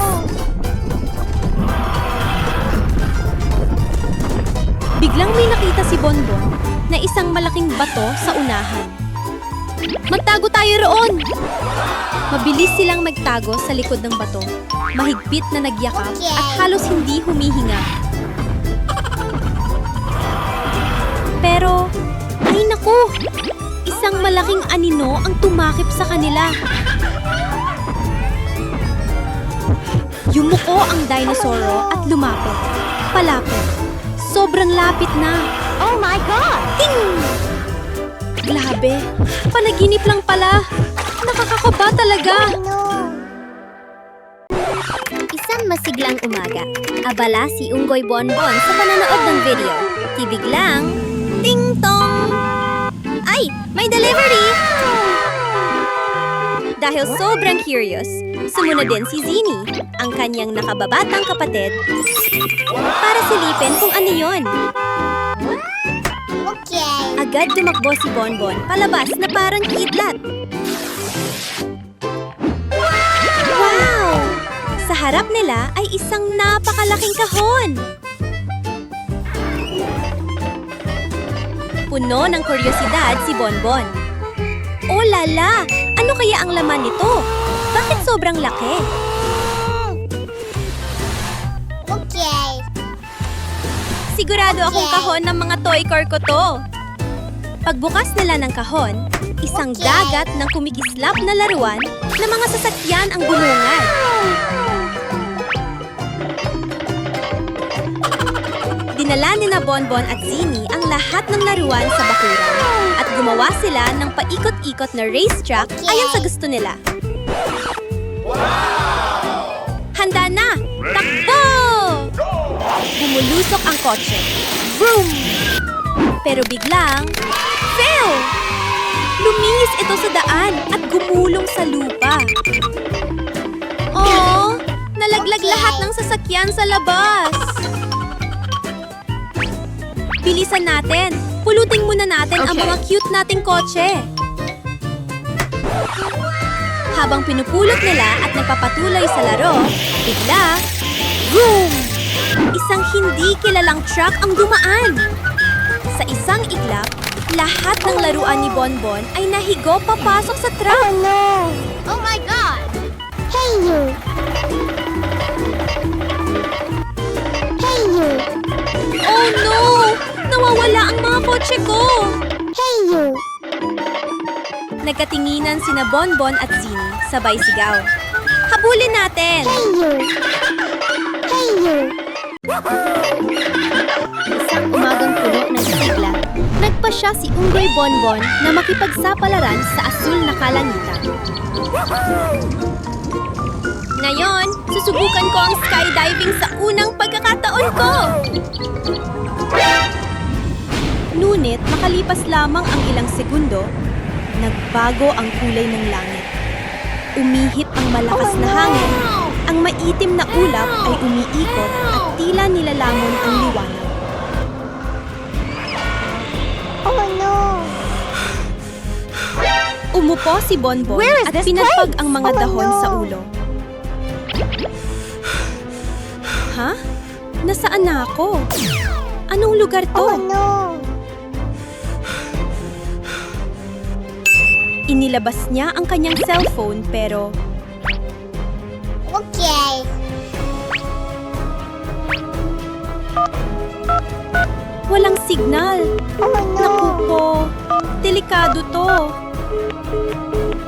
Biglang may nakita si Bonbon na isang malaking bato sa unahan. Magtago tayo roon! Mabilis silang magtago sa likod ng bato. Mahigpit na nagyakap at halos hindi humihinga. Pero, ay naku! Isang malaking anino ang tumakip sa kanila. Yumuko ang dinosauro at lumapit. Palapit. Sobrang lapit na. Oh my God! Ting! Grabe, panaginip lang pala. Nakakakaba talaga. Oh no! Isang masiglang umaga. Abala si Unggoy Bonbon sa panonood ng video. Biglang, ting tong! Ay, may delivery! Dahil sobrang curious, sumunod din si Zini, ang kanyang nakababatang kapatid, para silipin kung ano yon. Okay. Agad tumakbo si Bonbon palabas na parang kidlat. Wow! Sa harap nila ay isang napakalaking kahon. Puno ng kuryosidad si Bonbon. Oh lala! Ano kaya ang laman nito? Bakit sobrang laki? Okay. Sigurado akong kahon ng mga toy car ko to. Pagbukas nila ng kahon, isang dagat ng kumikislap na laruan na mga sasakyan ang bumungad. Dinala ni na Bonbon at Zini ang lahat ng laruan sa bakuran at gumawa sila ng paikot-ikot na racetrack ayon sa gusto nila. Handa na! Takbo! Bumulusok ang kotse. Vroom! Pero biglang, fail! Lumihis ito sa daan at gumulong sa lupa. Oh, nalaglag lahat ng sasakyan sa labas. Bilisan natin. Pulutin muna natin ang mga cute nating kotse. Habang pinupulot nila at nagpapatuloy sa laro, bigla, boom! Isang hindi kilalang truck ang dumaan. Sa isang iglap, lahat ng laruan ni Bonbon ay nahigo papasok sa truck. Oh no! Oh my God! Hey you! Hey you! Oh no! Nawawala ang mga kotse ko! Hey you! Nagkatinginan sina Bonbon at Zini, sabay sigaw. Habulin natin! Hey you! Hey you! Isang umagang puno ng sigla, nagpasya si Unggoy Bonbon na makipagsapalaran sa asul na kalangitan. Ngayon, susubukan ko ang skydiving sa unang pagkakataon ko! Ngunit makalipas lamang ang ilang segundo, nagbago ang kulay ng langit. Umihip ang malakas na hangin, ang maitim na ulap ay umiikot at tila nilalamon ang liwanag. Oh no! Umupo si Bonbon at pinagpag ang mga dahon sa ulo. Ha? Nasaan na ako? Anong lugar to? Oh no! Inilabas niya ang kanyang cellphone pero Okay. walang signal. Oh no! Naku po, delikado to.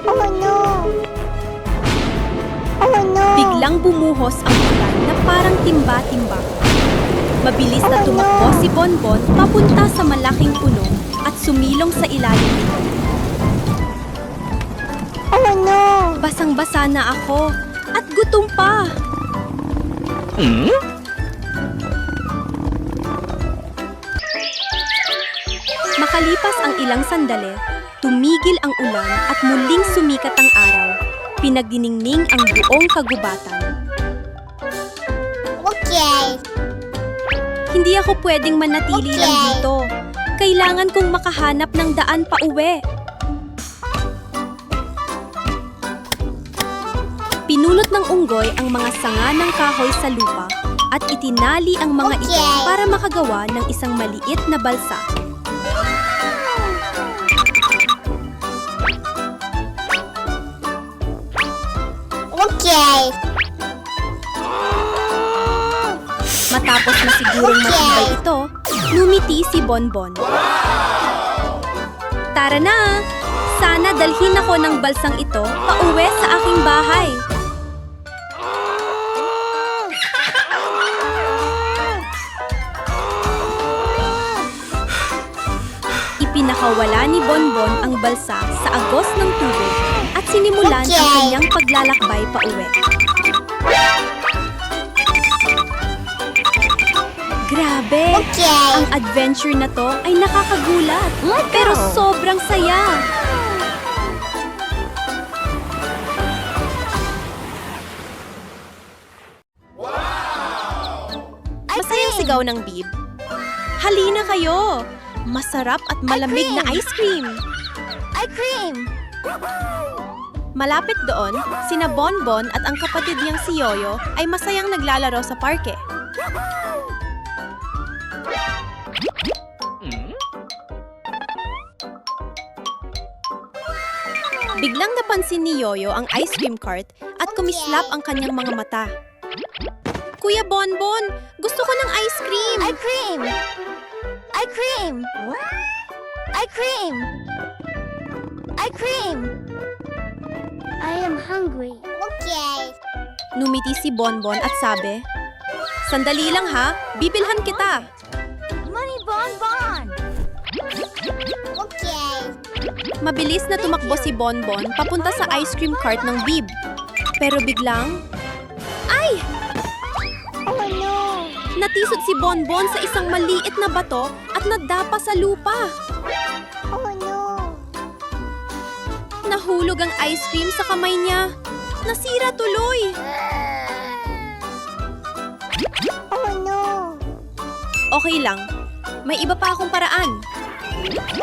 Oh no! Oh no! Biglang bumuhos ang ulan na parang timba-timba. Mabilis na tumakbo si Bonbon papunta sa malaking puno at sumilong sa ilalim nito. Oh no! Basang-basa na ako at gutom pa. Makalipas ang ilang sandali, tumigil ang ulan at muling sumikat ang araw. Pinagdiningning ang buong kagubatan. Okay. Hindi ako pwedeng manatili lang dito. Kailangan kong makahanap ng daan pa uwi. Pinulot ng unggoy ang mga sanga ng kahoy sa lupa at itinali ang mga ito para makagawa ng isang maliit na balsa. Okay. Matapos na sigurong matibay ito, lumiti si Bonbon. Tara na! Sana dalhin ako ng balsang ito pauwi sa aking bahay. Ipinakawala ni Bonbon ang balsa sa agos ng tubig at sinimulan ang kanyang paglalakbay pauwi. Grabe! Okay. Ang adventure na to ay nakakagulat, pero sobrang saya. Masayang sigaw ng Bib. Halina kayo! Masarap at malamig na ice cream. Ice cream. Malapit doon, sina Bonbon at ang kapatid niyang si Yoyo ay masayang naglalaro sa parke. Biglang napansin ni Yoyo ang ice cream cart at kumislap ang kanyang mga mata. Kuya Bonbon, gusto ko ng ice cream! Ice cream. Ice cream. Ice cream. Ice cream. I am hungry. Okay. Numiti si Bonbon at sabi, "Sandali lang ha, bibilhan kita." Money bonbon. Okay. Mabilis na tumakbo si Bonbon papunta sa ice cream cart ng Bib. Pero biglang, ay! Oh no. Natisod si Bonbon sa isang maliit na bato at nadapa sa lupa. Oh no. Nahulog ang ice cream sa kamay niya. Nasira tuloy. Oh no. Okay lang, may iba pa akong paraan.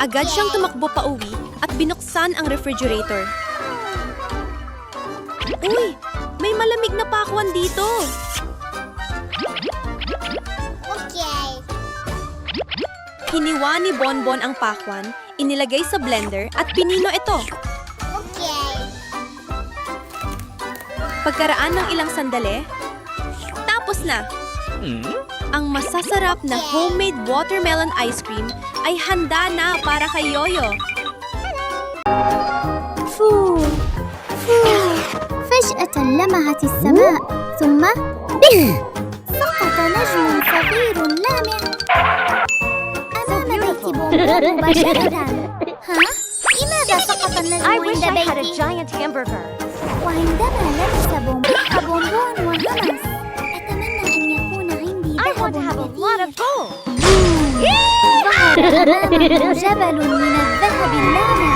Agad siyang tumakbo pa uwi at binuksan ang refrigerator. Uy, may malamig na pakwan dito. Okay. Hiniwa ni Bonbon ang pakwan, inilagay sa blender at pinino ito. Okay. Pagkaraan ng ilang sandali, tapos na! Ang masasarap na homemade watermelon ice cream ay handa na para kay Yoyo. فو فجأة لمعت السماء ثم سقط نجم صغير لامع أمام بيت بونبون مباشرة. ها؟ لماذا سقط النجم عند بيتي؟ وعندما لمس بونبون وهمس أتمنى أن يكون عندي ذهب كثير. ظهر أمامه جبل من الذهب اللامع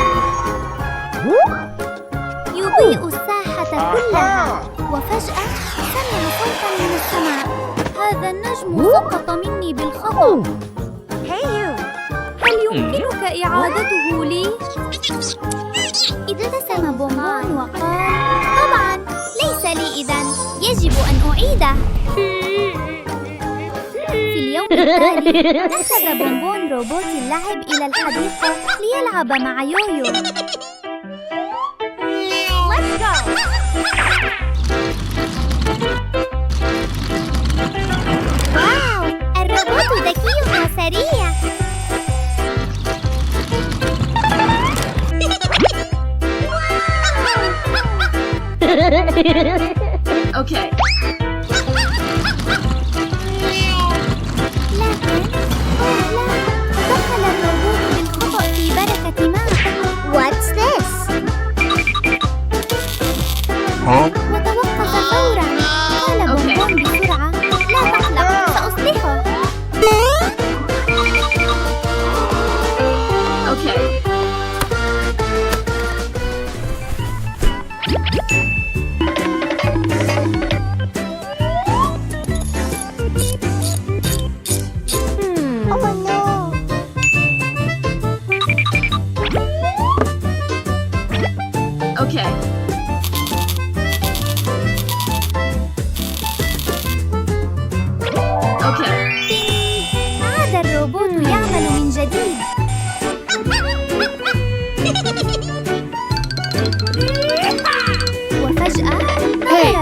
يضيء الساحة كلها. وفجأة سمع صوتا من السماء. هذا النجم سقط مني بالخطأ. هل يمكنك إعادته لي؟ ابتسم بونبون وقال: طبعا، ليس لي إذن، يجب أن أعيده. في اليوم التالي أخذ بونبون روبوت اللعب إلى الحديقة ليلعب مع يويو. واو! الروبوت ذكي وسريع. Okay. لكن لا، دخل الروبوت بالخطأ في بركة ماء. What's this؟ وتوقف فورا. قال بونبون بسرعة: لا تقلق، سأصلحه. Okay. Oh no. Okay. Okay. عاد الروبوت يعمل من جديد. وفجأة نزل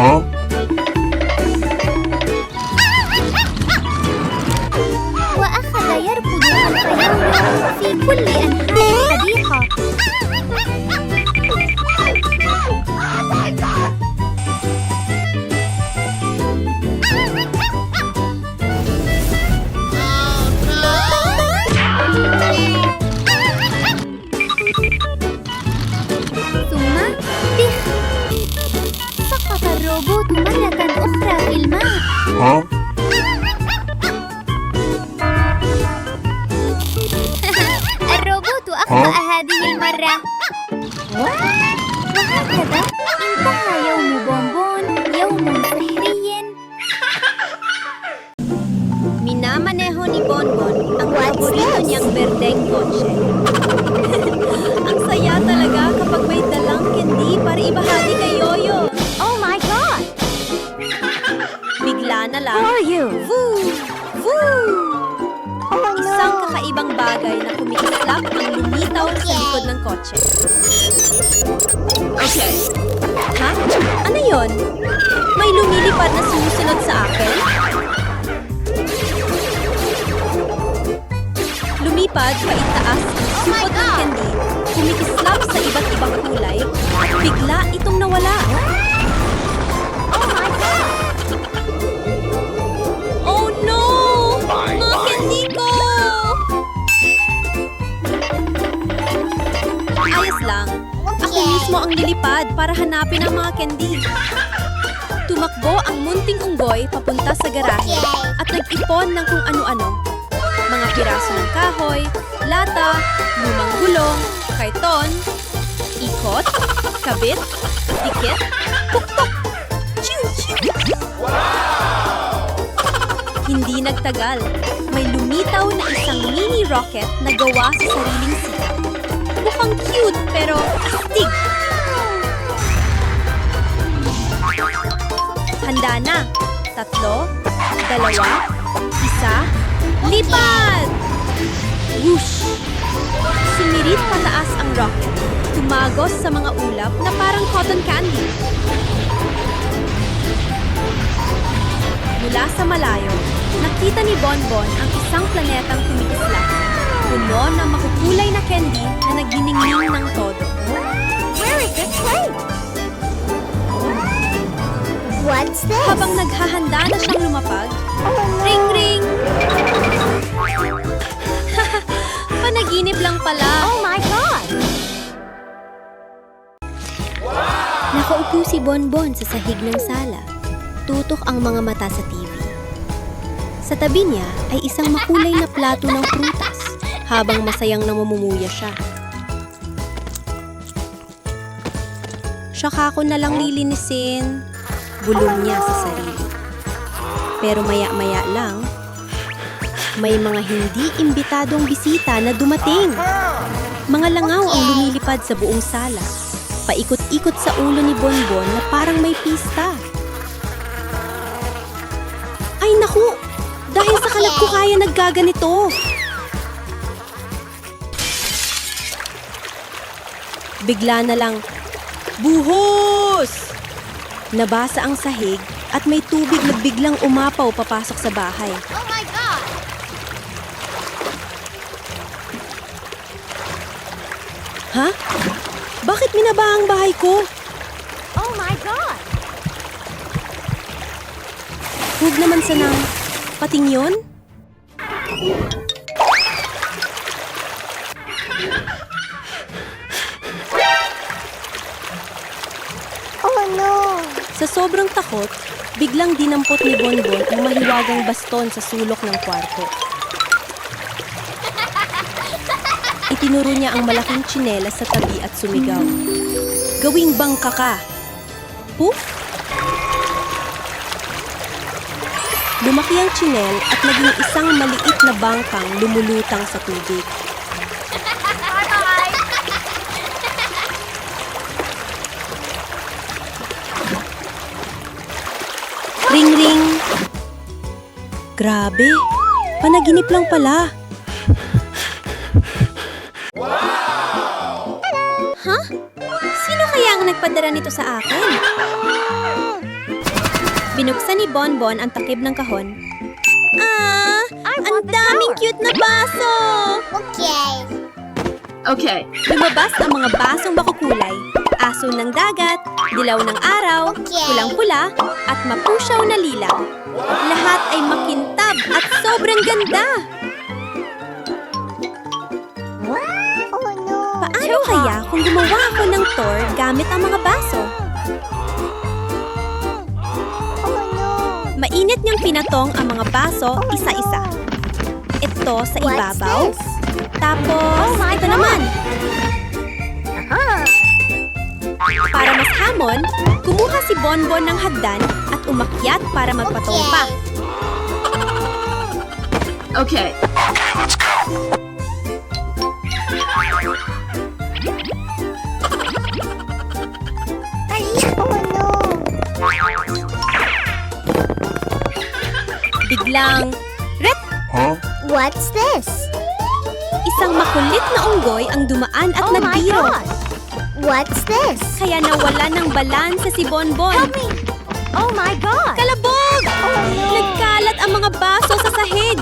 Huh? وأخذ يركض خلف يومه في كل أنحاء الحديقة. ثم بخ سقط الروبوت مرة أخرى في الماء. Huh? الروبوت أخطأ هذه المرة. وهكذا انتهى يوم بونبون، يوم سحري. Minamaneho ni Bonbon ang paborito niyang berdeng kotse. Ang saya talaga kapag may dalang candy para ibahagi kay Yoyo. Oh my God! Bigla na lang, Who are you? Woo! Woo! Isang kakaibang bagay na kumikislap ang lumitaw sa likod ng kotse. Okay. Ha? Ano yon? May lumilipad na sumusunod sa akin? Lumipad paitaas ang supot ng candy, kumikislap sa iba't ibang kulay, at bigla itong nawala. Oh no! Mga candy ko! Ayos lang. Ako mismo ang lilipad para hanapin ang mga candy. Tumakbo ang munting unggoy papunta sa garahe at nag-ipon ng kung ano-ano. Mga piraso ng kahoy, lata, lumang gulong, karton, ikot, kabit, dikit, pukpok, chiu-chiu. Hindi nagtagal, may lumitaw na isang mini rocket na gawa sa sariling sikat. Mukhang cute pero astig. Handa na. 3, 2, 1, lipad! Whoosh! Sumirit pataas ang rocket. Tumagos sa mga ulap na parang cotton candy. Mula sa malayo, nakita ni Bonbon ang isang planetang kumikislap. Puno ng makukulay na candy na nagniningning ng todo. Where is this place? What's this? Habang naghahanda na siyang lumapag, ring ring! Panaginip lang pala. Oh my God! Nakaupo si Bonbon sa sahig ng sala. Tutok ang mga mata sa TV. Sa tabi niya ay isang makulay na plato ng prutas habang masayang namumumuya siya. Saka ko na lang lilinisin, bulong niya sa sarili. Pero maya-maya lang, may mga hindi imbitadong bisita na dumating. Mga langaw ang lumilipad sa buong sala. Paikot-ikot sa ulo ni Bonbon na parang may pista. Ay naku! Dahil sa kalat ko kaya naggaganito. Bigla na lang, buhos! Nabasa ang sahig at may tubig na biglang umapaw papasok sa bahay. Oh my God! Ha? Bakit minaba ang bahay ko? Oh my God! Huwag naman sanang pating yun? Oh no! Sa sobrang takot, biglang dinampot ni Bonbon ang mahiwagang baston sa sulok ng kwarto. Itinuro niya ang malaking tsinelas sa tabi at sumigaw. Gawing bangka ka! Poof! Lumaki ang tsinel at naging isang maliit na bangkang lumulutang sa tubig. Ring ring! Grabe! Panaginip lang pala. Ha? Sino kaya ang nagpadala nito sa akin? Binuksan ni Bonbon ang takip ng kahon. Ang daming cute na baso! Okay. Lumabas ang mga basong makukulay. Aso ng dagat, dilaw ng araw, pulang-pula, at mapusyaw na lilaw. Lahat ay makintab at sobrang ganda! Paano kaya kung gumawa ako ng tour gamit ang mga baso? Mainit niyang pinatong ang mga baso isa-isa. Ito sa ibabaw. Tapos, ito naman. Para mas hamon, kumuha si Bonbon ng hagdan at umakyat para magpatong pa. Okay. Biglang, ret! What's this? Isang makulit na unggoy ang dumaan at nagbiro. What's this? Kaya nawala ng balansa si Bonbon. Help me! Oh my God! Kalabog! Nagkalat ang mga baso sa sahig.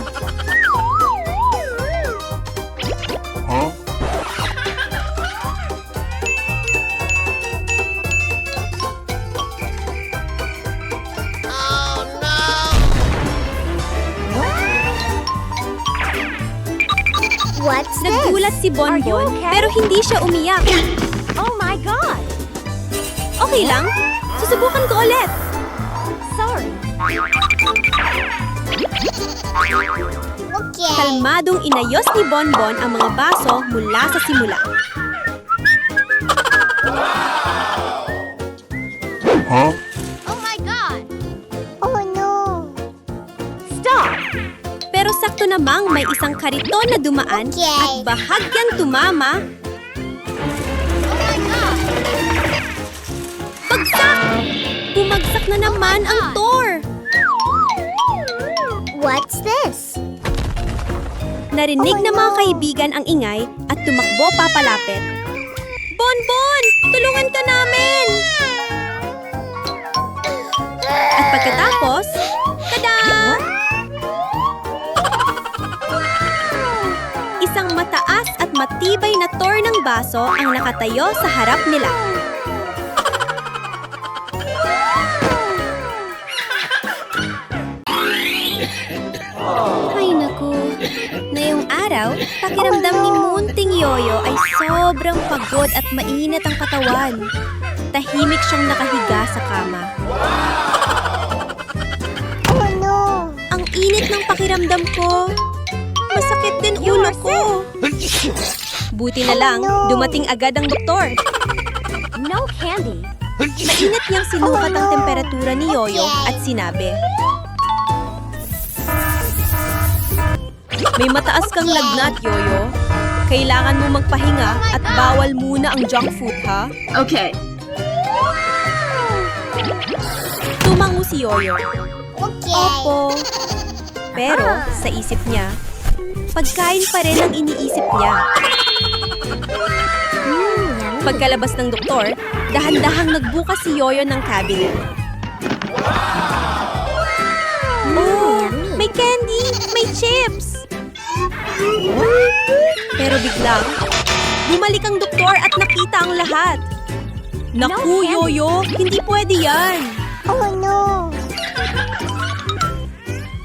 What's this? Nagulat si Bonbon pero hindi siya umiyak. Oh my God! Okay lang, susubukan ko ulit. Sorry. Okay. Kalmadong inayos ni Bonbon ang mga baso mula sa simula. Oh my God! Oh no! Stop! Pero sakto namang may isang kariton na dumaan at bahagyang tumama. Oh my God! Bagsak! Bumagsak na naman ang tour. What's this? Narinig ng mga kaibigan ang ingay at tumakbo papalapit. Bonbon! Tulungan ka namin! At pagkatapos, tada! Isang mataas at matibay na tour ng baso ang nakatayo sa harap nila. Ay naku, ngayong araw, pakiramdam ni Munting Yoyo ay sobrang pagod at mainit ang katawan. Tahimik siyang nakahiga sa kama. Oh no! Ang init ng pakiramdam ko. Masakit din ulo ko. Buti na lang, dumating agad ang doktor. No candy. Mainit niyang sinukat ang temperatura ni Yoyo at sinabi, "May mataas kang lagnat, Yoyo. Kailangan mo magpahinga at bawal muna ang junk food, ha?" Okay. Tumango si Yoyo. Okay. Opo. Pero sa isip niya, pagkain pa rin ang iniisip niya. Pagkalabas ng doktor, dahan-dahang nagbukas si Yoyo ng cabinet. Oh, may candy! May chips! Pero biglang, bumalik ang doktor at nakita ang lahat. Naku, Yoyo! Hindi pwede yan! Oh no!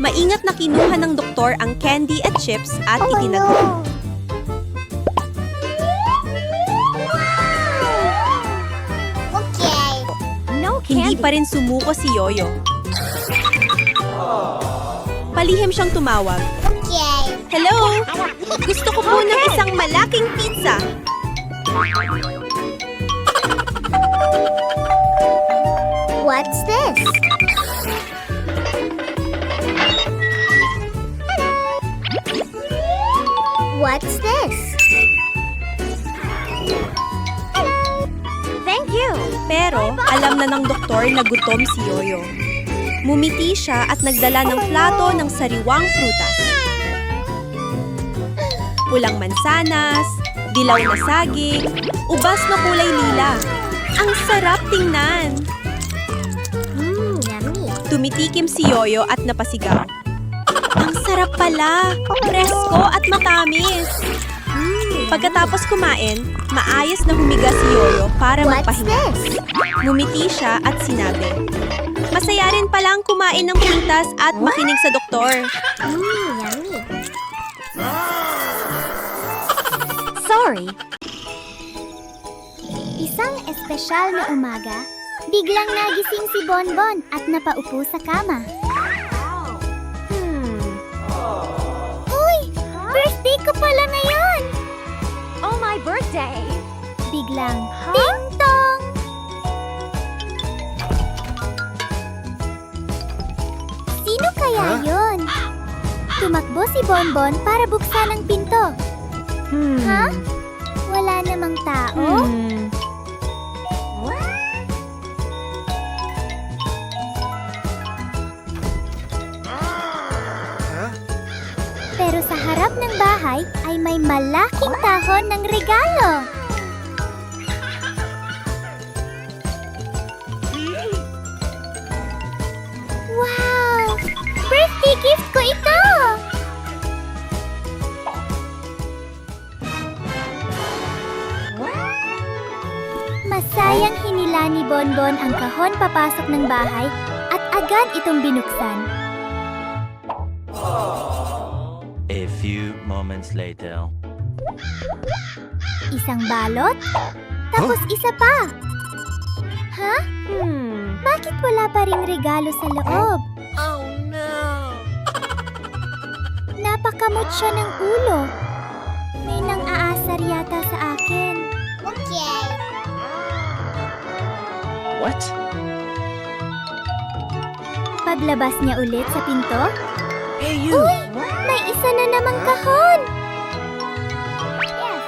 Maingat na kinuha ng doktor ang candy at chips at Oh itinago. no! Okay. No Hindi pa rin sumuko si Yoyo. Palihim siyang tumawag. Okay. Hello? Gusto ko po ng isang malaking pizza. What's this? What's this? Thank you. Pero alam na ng doktor na gutom si Yoyo. Mumiti siya at nagdala ng plato ng sariwang prutas. Pulang mansanas, dilaw na saging, ubas na kulay lila. Ang sarap tingnan! Yummy. Tumitikim si Yoyo at napasigaw. Ang sarap pala! Presko at matamis! Pagkatapos kumain, maayos na humiga si Yoyo para What's magpahinga. this? Ngumiti siya at sinabi, "Masaya rin palang kumain ng prutas at makinig sa doktor." Yummy. Sorry. Isang espesyal na umaga, biglang nagising si Bonbon at napaupo sa kama. Uy! Birthday ko pala ngayon! Oh, my birthday! Biglang, ting-tong! Sino kaya yon? Tumakbo si Bonbon para buksan ang pinto. Ha? Wala namang tao? Pero sa harap ng bahay ay may malaking kahon ng regalo. Wow! Birthday gift ko ito! Masayang hinila ni Bonbon ang kahon papasok ng bahay at agad itong binuksan. A few moments later. Isang balot, tapos isa pa. Ha? Bakit wala pa ring regalo sa loob? Oh, no! Napakamot siya ng ulo. May nang-aasar yata sa akin. Okay. What? Paglabas niya ulit sa pinto, Hey, you! uy! May isa na namang kahon! Yes.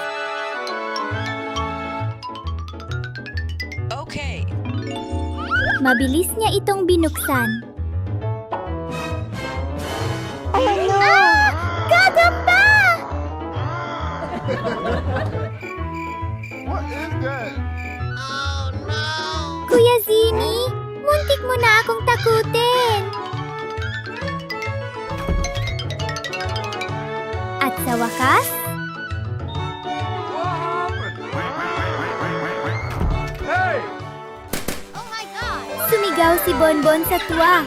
Okay. Mabilis niya itong binuksan. Ah! Gagamba! What is that? Kuya Zini, muntik mo na akong takutin. At sa wakas, What happened? Hey! sumigaw si Bonbon sa tuwa.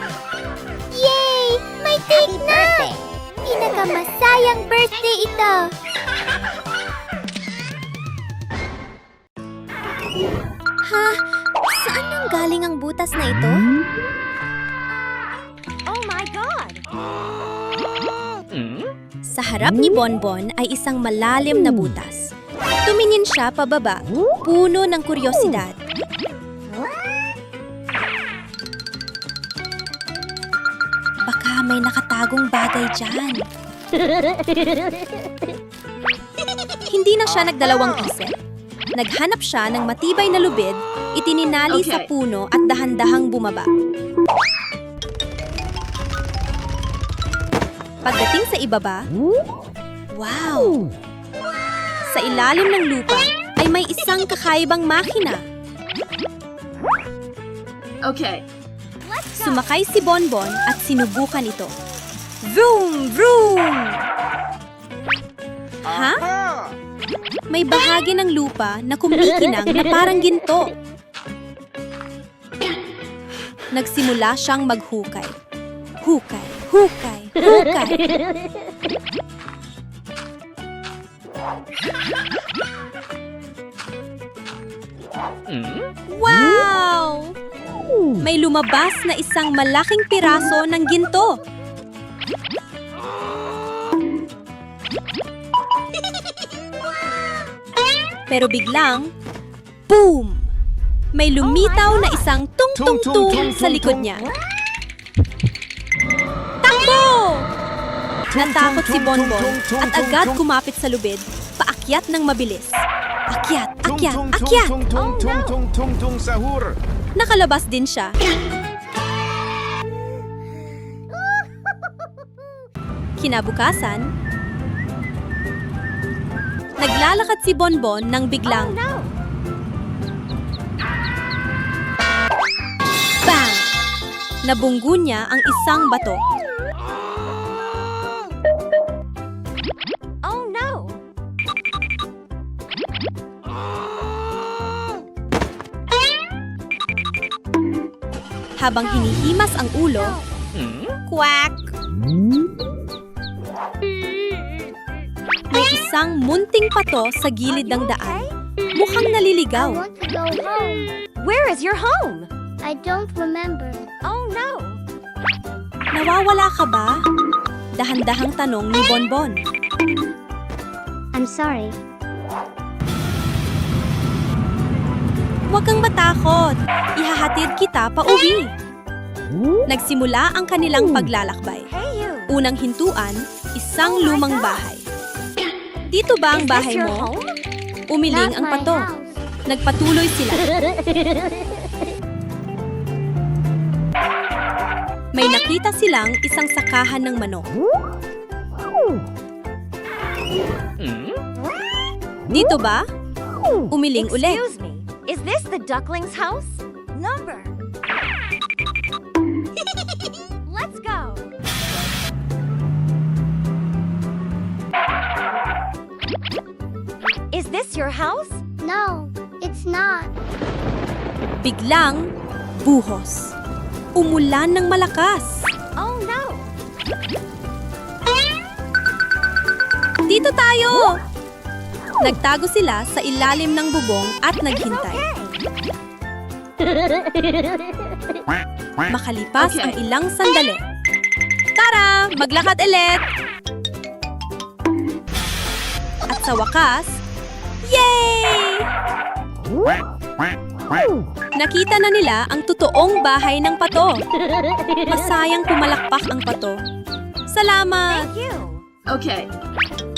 Yay! May cake na! Pinakamasayang birthday ito! Ha? Saan nang galing ang butas na ito? Oh my God! Sa harap ni Bonbon ay isang malalim na butas. Tumingin siya pababa, puno ng kuryosidad. Baka may nakatagong bagay dyan. Hindi na siya nagdalawang isip. Naghanap siya ng matibay na lubid, itininali sa Okay. puno at dahan-dahang bumaba. Pagdating sa ibaba, wow! Sa ilalim ng lupa ay may isang kakaibang makina. Okay. Sumakay si Bonbon at sinubukan ito. Vroom! Vroom! Ha? May bahagi ng lupa na kumikinang na parang ginto. Nagsimula siyang maghukay. Hukay, hukay, hukay. Wow! May lumabas na isang malaking piraso ng ginto. Pero biglang, boom! May lumitaw na isang tung-tung-tung sa likod niya. Takbo! Natakot si Bonbon at agad kumapit sa lubid, paakyat ng mabilis. Akyat, akyat, akyat! Sahur. Nakalabas din siya. Kinabukasan, naglalakad si Bonbon nang biglang Nabunggo niya ang isang bato. Oh no! Habang hinihimas ang ulo, quack! May isang munting pato sa gilid ng daan. Mukhang naliligaw. I want to go home. Where is your home? I don't remember. Oh no! Nawawala ka ba? Dahan-dahang tanong ni Bonbon. I'm sorry. Huwag kang matakot. Ihahatid kita pa uwi. Nagsimula ang kanilang paglalakbay. Hey you! Unang hintuan, isang lumang bahay. Dito ba ang Is this bahay your mo? home? Umiling Not ang my pato. house. Nagpatuloy sila. May nakita silang isang sakahan ng manok. Dito ba? Umiling ulit. Excuse me, is this the duckling's house? Number. Let's go. Is this your house? No, it's not. Biglang, buhos. Umulan ng malakas. Oh no! Dito tayo! Nagtago sila sa ilalim ng bubong at naghintay. Makalipas Okay. ang ilang sandali. Tara, maglakad ulit! At sa wakas, yay! Nakita na nila ang totoong bahay ng pato. Masayang pumalakpak ang pato. Salamat! Thank you. Okay.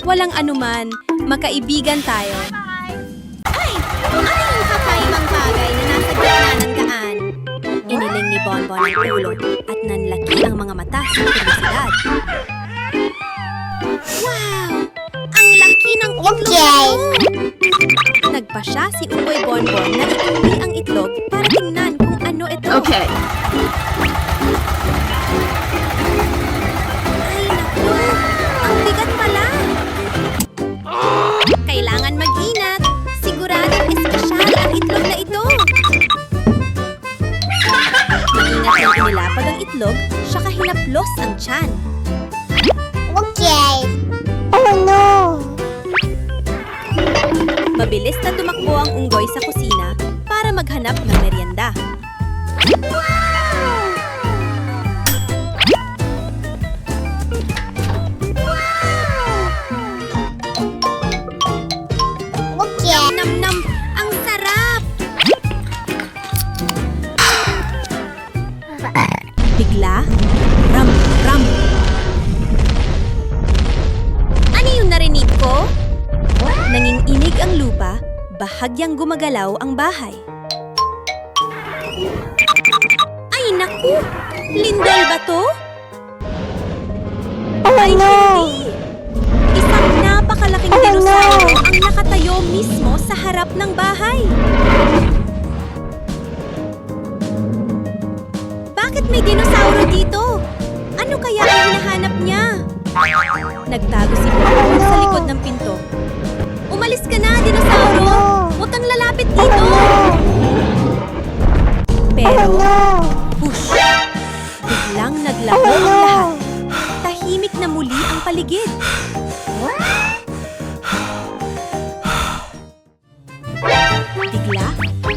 Walang anuman, magkaibigan tayo. Ay! Ano yung kakaibang bagay na nasa gitna ng daan? Iniling ni Bonbon ang ulo at nanlaki ang mga mata sa kuriosidad. Wow! Ang laki ng itlog na ito! Nagpa siya si Ukoy Bonbon na iuwi ang itlog para tingnan kung ano ito. Okay. Ay, naku! Ang bigat pala! Kailangan mag-inat. Siguradong espesyal ang itlog na ito. Maingat na inilapag ang itlog, saka hinaplos ang tiyan. Okay. Oh no! Mabilis na tumakbo ang unggoy sa kusina para maghanap ng merienda. Okay. Nam-nam! Ang sarap! Bigla, ram-ram! Ano yung narinig ko? Nanginginig ang lupa, bahagyang gumagalaw ang bahay. Ay, naku! Lindol ba to? Ay, hindi! Isang napakalaking dinosauro ang nakatayo mismo sa harap ng bahay. Bakit may dinosauro dito? Ano kaya ang hinahanap niya? Nagtago si Bonbon sa likod ng pinto. Umalis ka na, dinosauro! Huwag kang lalapit dito! Pero, push! Biglang naglaho ang lahat. Tahimik na muli ang paligid. Bigla,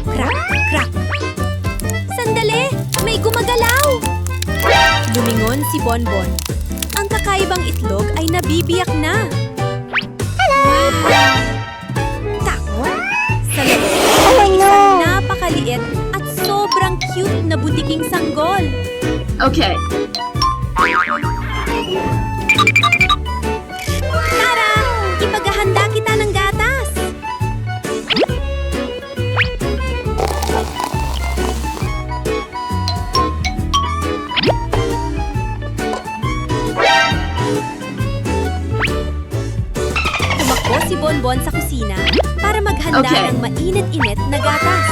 crack, crack. Sandali! May gumagalaw! Lumingon si Bonbon. Ang kakaibang itlog ay nabibiyak na. Wow! Tak! Sa loob ay isang napakaliit at sobrang cute na butiking sanggol. Okay. Tara! Ipaghahanda kita ng gatas! Tumakbo si Bonbon sa kusina para maghanda Okay. ng mainit-init na gatas.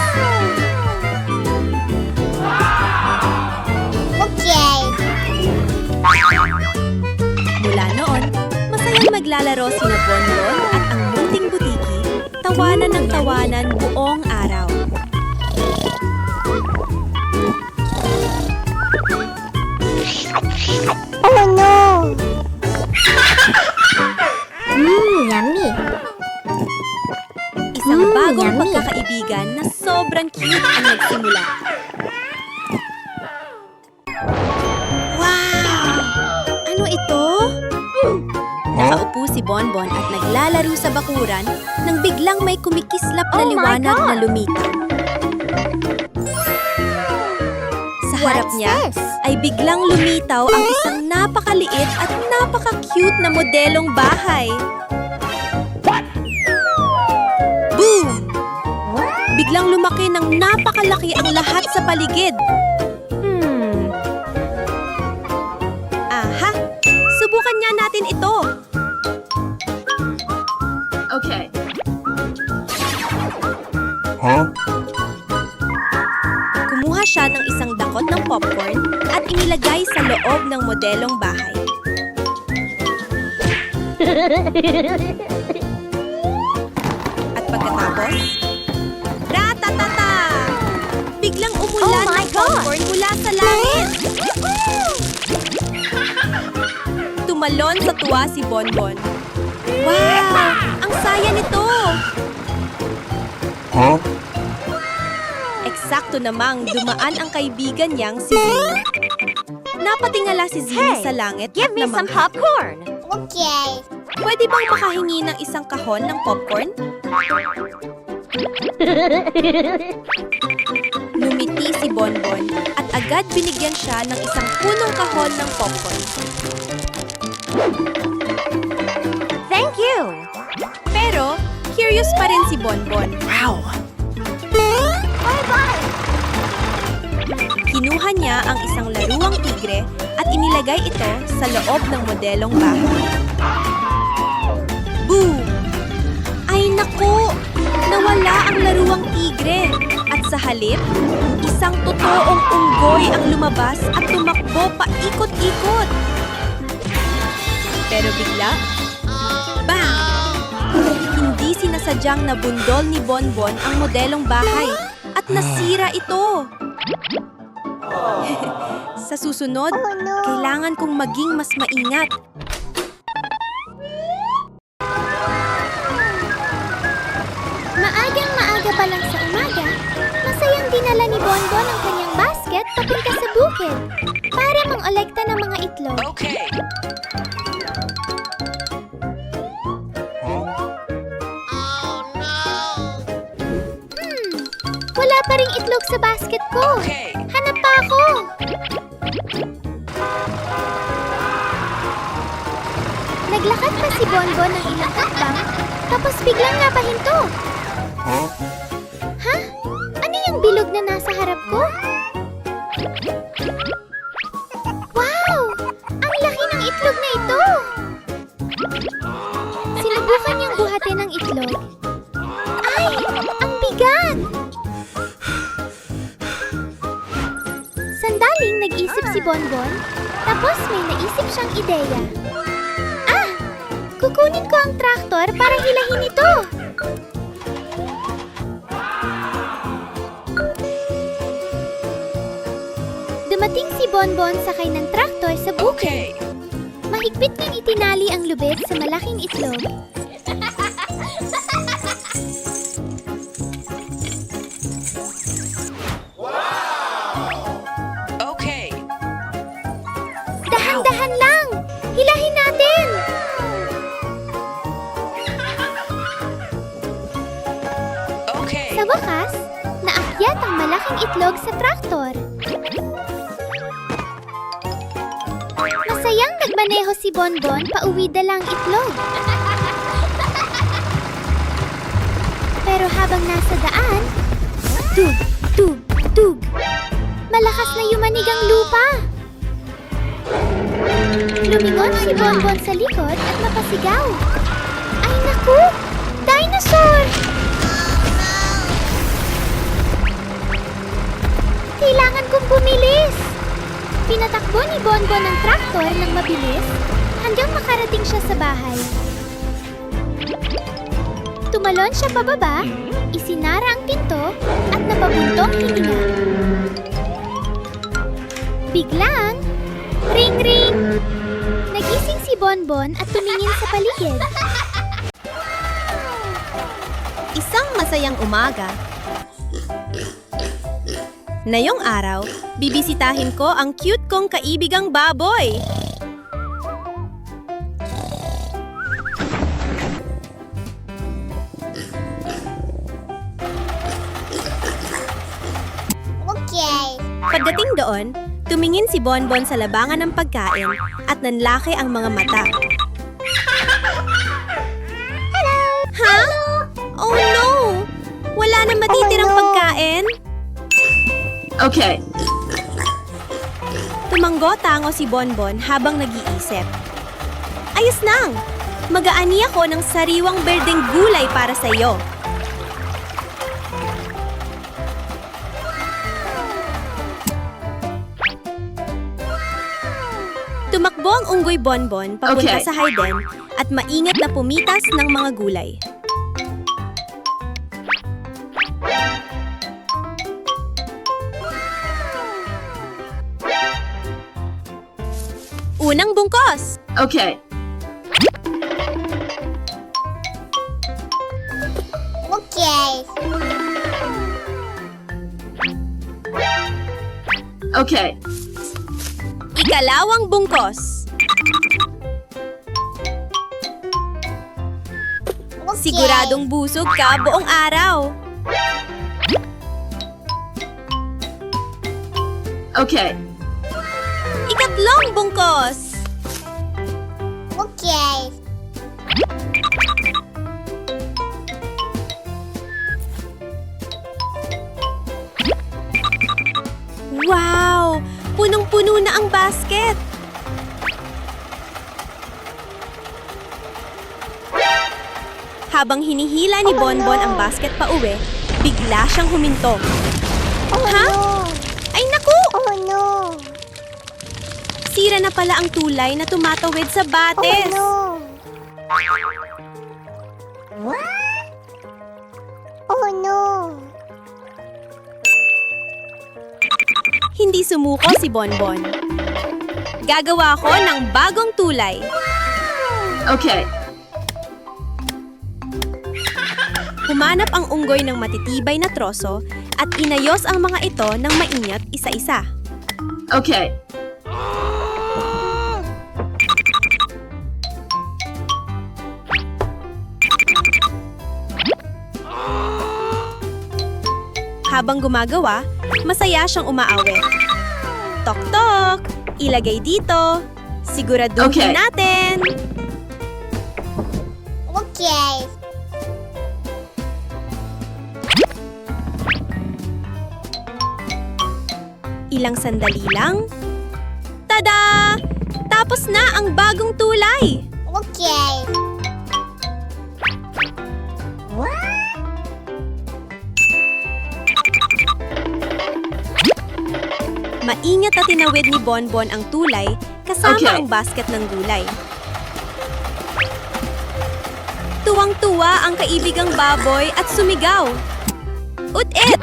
naglalaro sina Bonbon at ang munting butiki, tawanan ng tawanan buong araw. Oh no! Yummy! Isang bagong yummy. pagkakaibigan na sobrang cute ang nagsimula. Wow! Ano ito? Nakaupo si Bonbon at naglalaro sa bakuran nang biglang may kumikislap na Oh my liwanag God! na lumitaw. Sa harap What's niya this? ay biglang lumitaw ang isang napakaliit at napaka-cute na modelong bahay. Boom! Biglang lumaki ng napakalaki ang lahat sa paligid. Aha! Subukan nga natin ito. Okay. Kumuha siya ng isang dakot ng popcorn at inilagay sa loob ng modelong bahay. At pagkatapos, ratatata! Biglang umulan Oh my ng popcorn mula sa langit. Tumalon sa tuwa si Bonbon. Wow! Ang saya nito! Eksakto namang dumaan ang kaibigan niyang si Zini. Napatingala si Zini Hey, sa langit Give at me some namangha. popcorn. Okay. Pwede bang makahingi ng isang kahon ng popcorn? Lumiti si Bonbon at agad binigyan siya ng isang punong kahon ng popcorn. Thank you. Pero, curious pa rin si Bonbon. Bye-bye. Kinuha niya ang isang laruang tigre at inilagay ito sa loob ng modelong bahay. Boom! Ay naku! Nawala ang laruang tigre at sa halip, isang totoong unggoy ang lumabas at tumakbo paikot-ikot. Pero bigla, bang! Hindi sinasadyang nabundol ni Bonbon ang modelong bahay at nasira ito. Sa susunod, kailangan kong maging mas maingat. Maagang-maaga pa lang sa umaga, masayang dinala ni Bonbon ang kanyang basket papunta sa bukid para mangolekta ng mga itlog. Wala pa ring itlog sa basket ko. Hanap pa ako. Naglakad pa si Bonbon ng ilang hakbang, tapos biglang napahinto. Ha? Ano yung bilog na nasa harap ko? Wow! Ang laki ng itlog na ito! Sinubukan niyang buhatin ang itlog. Ay! Ang bigat! Sandaling nag-isip si Bonbon, tapos may naisip siyang ideya. Ah! Kukunin ko ang traktor para hilahin ito! Dumating si Bonbon sakay ng traktor sa bukid. Mahigpit niyang itinali ang lubid sa malaking itlog. Dahan-dahan lang! Hilahin natin! Sa wakas, naakyat ang malaking itlog sa traktor. Masayang nagmaneho si Bonbon pauwi dalang itlog. Pero habang nasa daan, tug, tug, tug. Malakas na yumanig ang lupa. Lumingon si Bonbon sa likod at napasigaw. Ay naku! Dinosaur! Kailangan kong bumilis! Pinatakbo ni Bonbon ang traktor ng mabilis hanggang makarating siya sa bahay. Tumalon siya pababa, isinara ang pinto, at napabuntong hininga. Biglang, ring-ring! Nagising si Bonbon at tumingin sa paligid. Isang masayang umaga. Ngayong araw, bibisitahin ko ang cute kong kaibigang baboy. Okay. Pagdating doon, tumingin si Bonbon sa labangan ng pagkain at nanlaki ang mga mata. Ha? Oh no! Wala na matitirang pagkain? Okay. Tumanggo-tango si Bonbon habang nag-iisip. Ayos nang! Mag-aani ako ng sariwang berdeng gulay para sa iyo. Tumakbo ang unggoy Bonbon papunta Okay. sa Hayden at maingat na pumitas ng mga gulay. Unang bungkos! Okay. Okay. Okay. Ikalawang bungkos. Siguradong busog ka buong araw. Okay. Ikatlong bungkos. Okay. Wow! Punong-puno na ang basket. Habang hinihila ni Bonbon ang basket pa uwi, bigla siyang huminto. Ha? Ay naku! Oh no! Sira na pala ang tulay na tumatawid sa bates. Oh no! Hindi sumuko si Bonbon. Gagawa ko ng bagong tulay. Okay. Humanap ang unggoy ng matitibay na troso at inayos ang mga ito ng maingat isa-isa. Okay. Habang gumagawa, masaya siyang umaawit. Tok-tok! Ilagay dito. Siguraduhin Okay. natin. Okay. Ilang sandali lang. Tada! Tapos na ang bagong tulay! Okay. Maingat na tinawid ni Bonbon ang tulay kasama Okay. ang basket ng gulay. Tuwang-tuwa ang kaibigang baboy at sumigaw. Ut-it!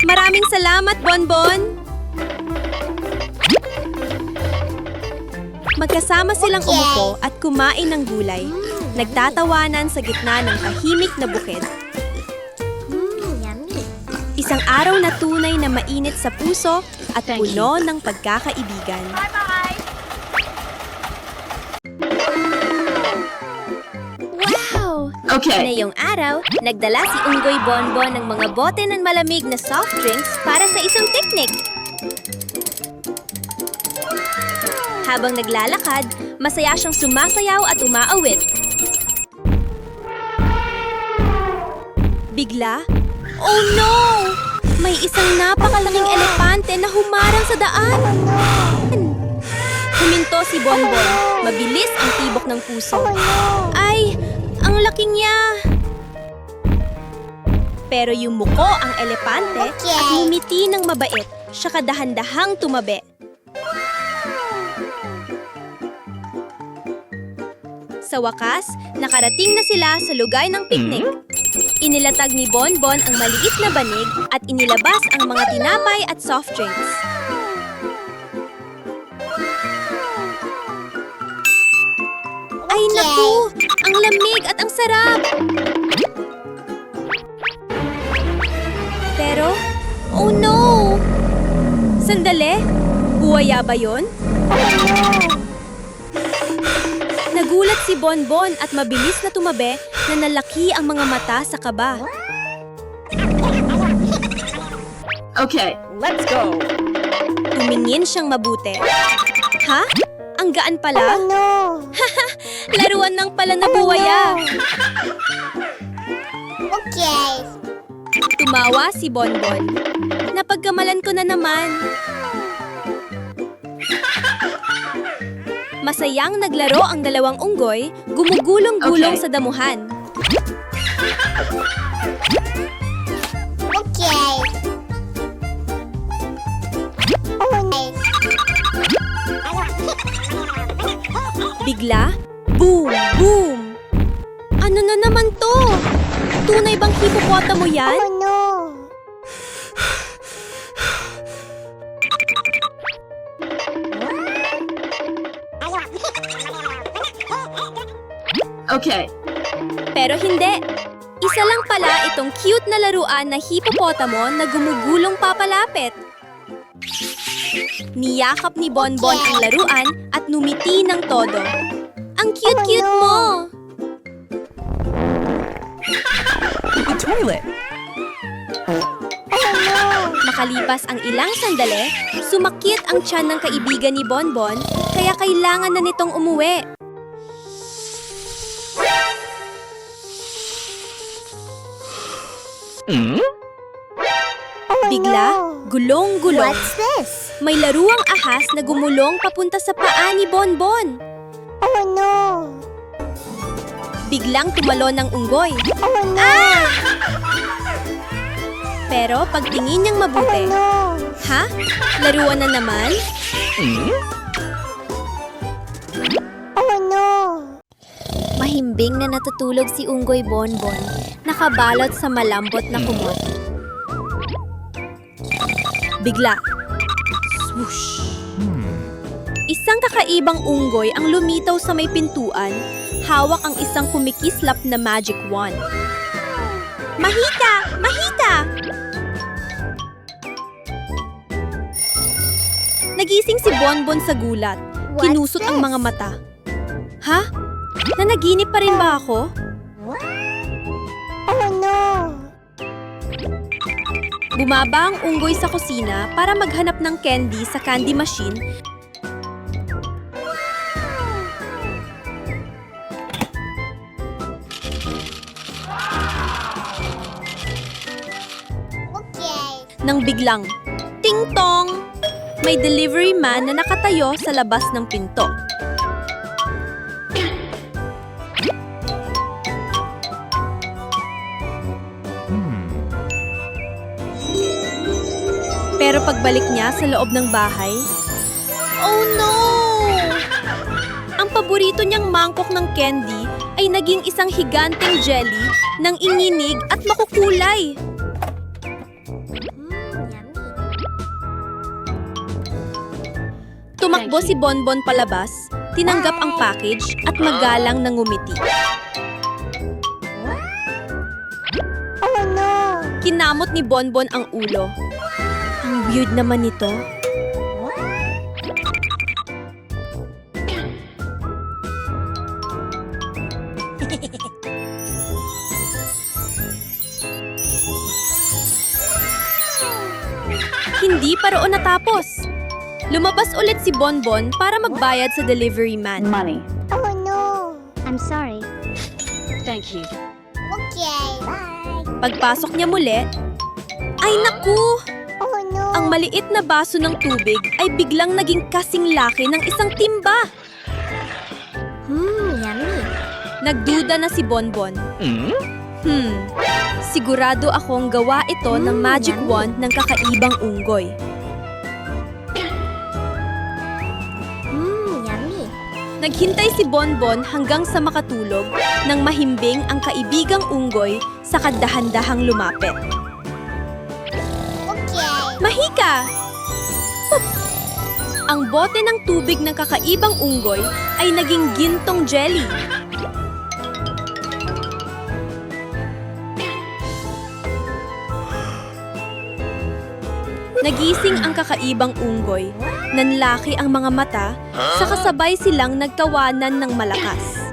Maraming salamat, Bonbon! Magkasama silang Okay. umupo at kumain ng gulay, nagtatawanan sa gitna ng tahimik na bukid. Yummy. Isang araw na tunay na mainit sa puso at puno ng pagkakaibigan. Wow! Okay. Ngayong araw, nagdala si Unggoy Bonbon ng mga bote ng malamig na soft drinks para sa isang picnic. Habang naglalakad, masaya siyang sumasayaw at umaawit. Bigla, oh no! May isang napakalaking elepante na humarang sa daan. Huminto si Bonbon. Mabilis ang tibok ng puso. Ay, ang laki niya! Pero yumuko ang elepante at ngumiti ng mabait. Siya kadahan-dahang tumabi. Sa wakas, nakarating na sila sa lugar ng picnic. Inilatag ni Bonbon ang maliit na banig at inilabas ang mga tinapay at soft drinks. Ay naku! Ang lamig at ang sarap! Pero, oh no! Sandali! Buwaya ba yun? Nagulat si Bonbon at mabilis na tumabi na nalaki ang mga mata sa kaba. Okay. Let's go. Tumingin siyang mabuti. Ha? Ang gaan pala? No. Laruan ng pala na buwaya. Okay. Tumawa si Bonbon. Napagkamalan ko na naman. Masayang naglaro ang dalawang unggoy, gumugulong-gulong Okay. sa damuhan. Okay. Bigla, boom, boom! Ano na naman to? Tunay bang hipopotamo yan? no. Okay. Pero hindi. Isa lang pala itong cute na laruan na hipopotamo na gumugulong papalapit. Niyakap ni Bonbon ang laruan at numiti ng todo. Ang cute-cute mo! Makalipas ang ilang sandali, sumakit ang tiyan ng kaibigan ni Bonbon kaya kailangan na nitong umuwi. Bigla, gulong-gulong. What's this? May laruang ahas na gumulong papunta sa paa ni Bonbon. Oh no. Biglang tumalon ng unggoy. Oh no. Pero pagtingin niyang mabuti, No. ha? Laruan na naman? Oh no. Mahimbing na natutulog si Unggoy Bonbon, nakabalot sa malambot na kumot. Bigla, swoosh! Isang kakaibang unggoy ang lumitaw sa may pintuan, hawak ang isang kumikislap na magic wand. Mahita! Mahita! Nagising si Bonbon sa gulat. What's Kinusot ang this? mga mata. Ha? Nanaginip pa rin ba ako? Oh no. Bumaba ang unggoy sa kusina para maghanap ng candy sa candy machine. Okay. Nang biglang, ting-tong! May delivery man na nakatayo sa labas ng pinto. Pero pagbalik niya sa loob ng bahay, oh no! Ang paborito niyang mangkok ng candy ay naging isang higanteng jelly ng inginig at makukulay. Tumakbo si Bonbon palabas, tinanggap ang package at magalang na ngumiti. Oh no. Kinamot ni Bonbon ang ulo. Ang weird naman nito. Hindi pa roon natapos. Lumabas ulit si Bonbon para magbayad sa delivery man. Money. Oh no. I'm sorry. Thank you. Okay. Bye. Pagpasok niya muli, ay naku! Oh no. Ang maliit na baso ng tubig ay biglang naging kasing laki ng isang timba. Yummy. Nagduda na si Bonbon. Sigurado akong gawa ito ng magic wand ng kakaibang unggoy. Yummy. Naghintay si Bonbon hanggang sa makatulog nang mahimbing ang kaibigang unggoy sa kadahan-dahang lumapit. Mahika! Pup! Ang bote ng tubig ng kakaibang unggoy ay naging gintong jelly. Nagising ang kakaibang unggoy. Nanlaki ang mga mata, sa kasabay silang nagtawanan ng malakas.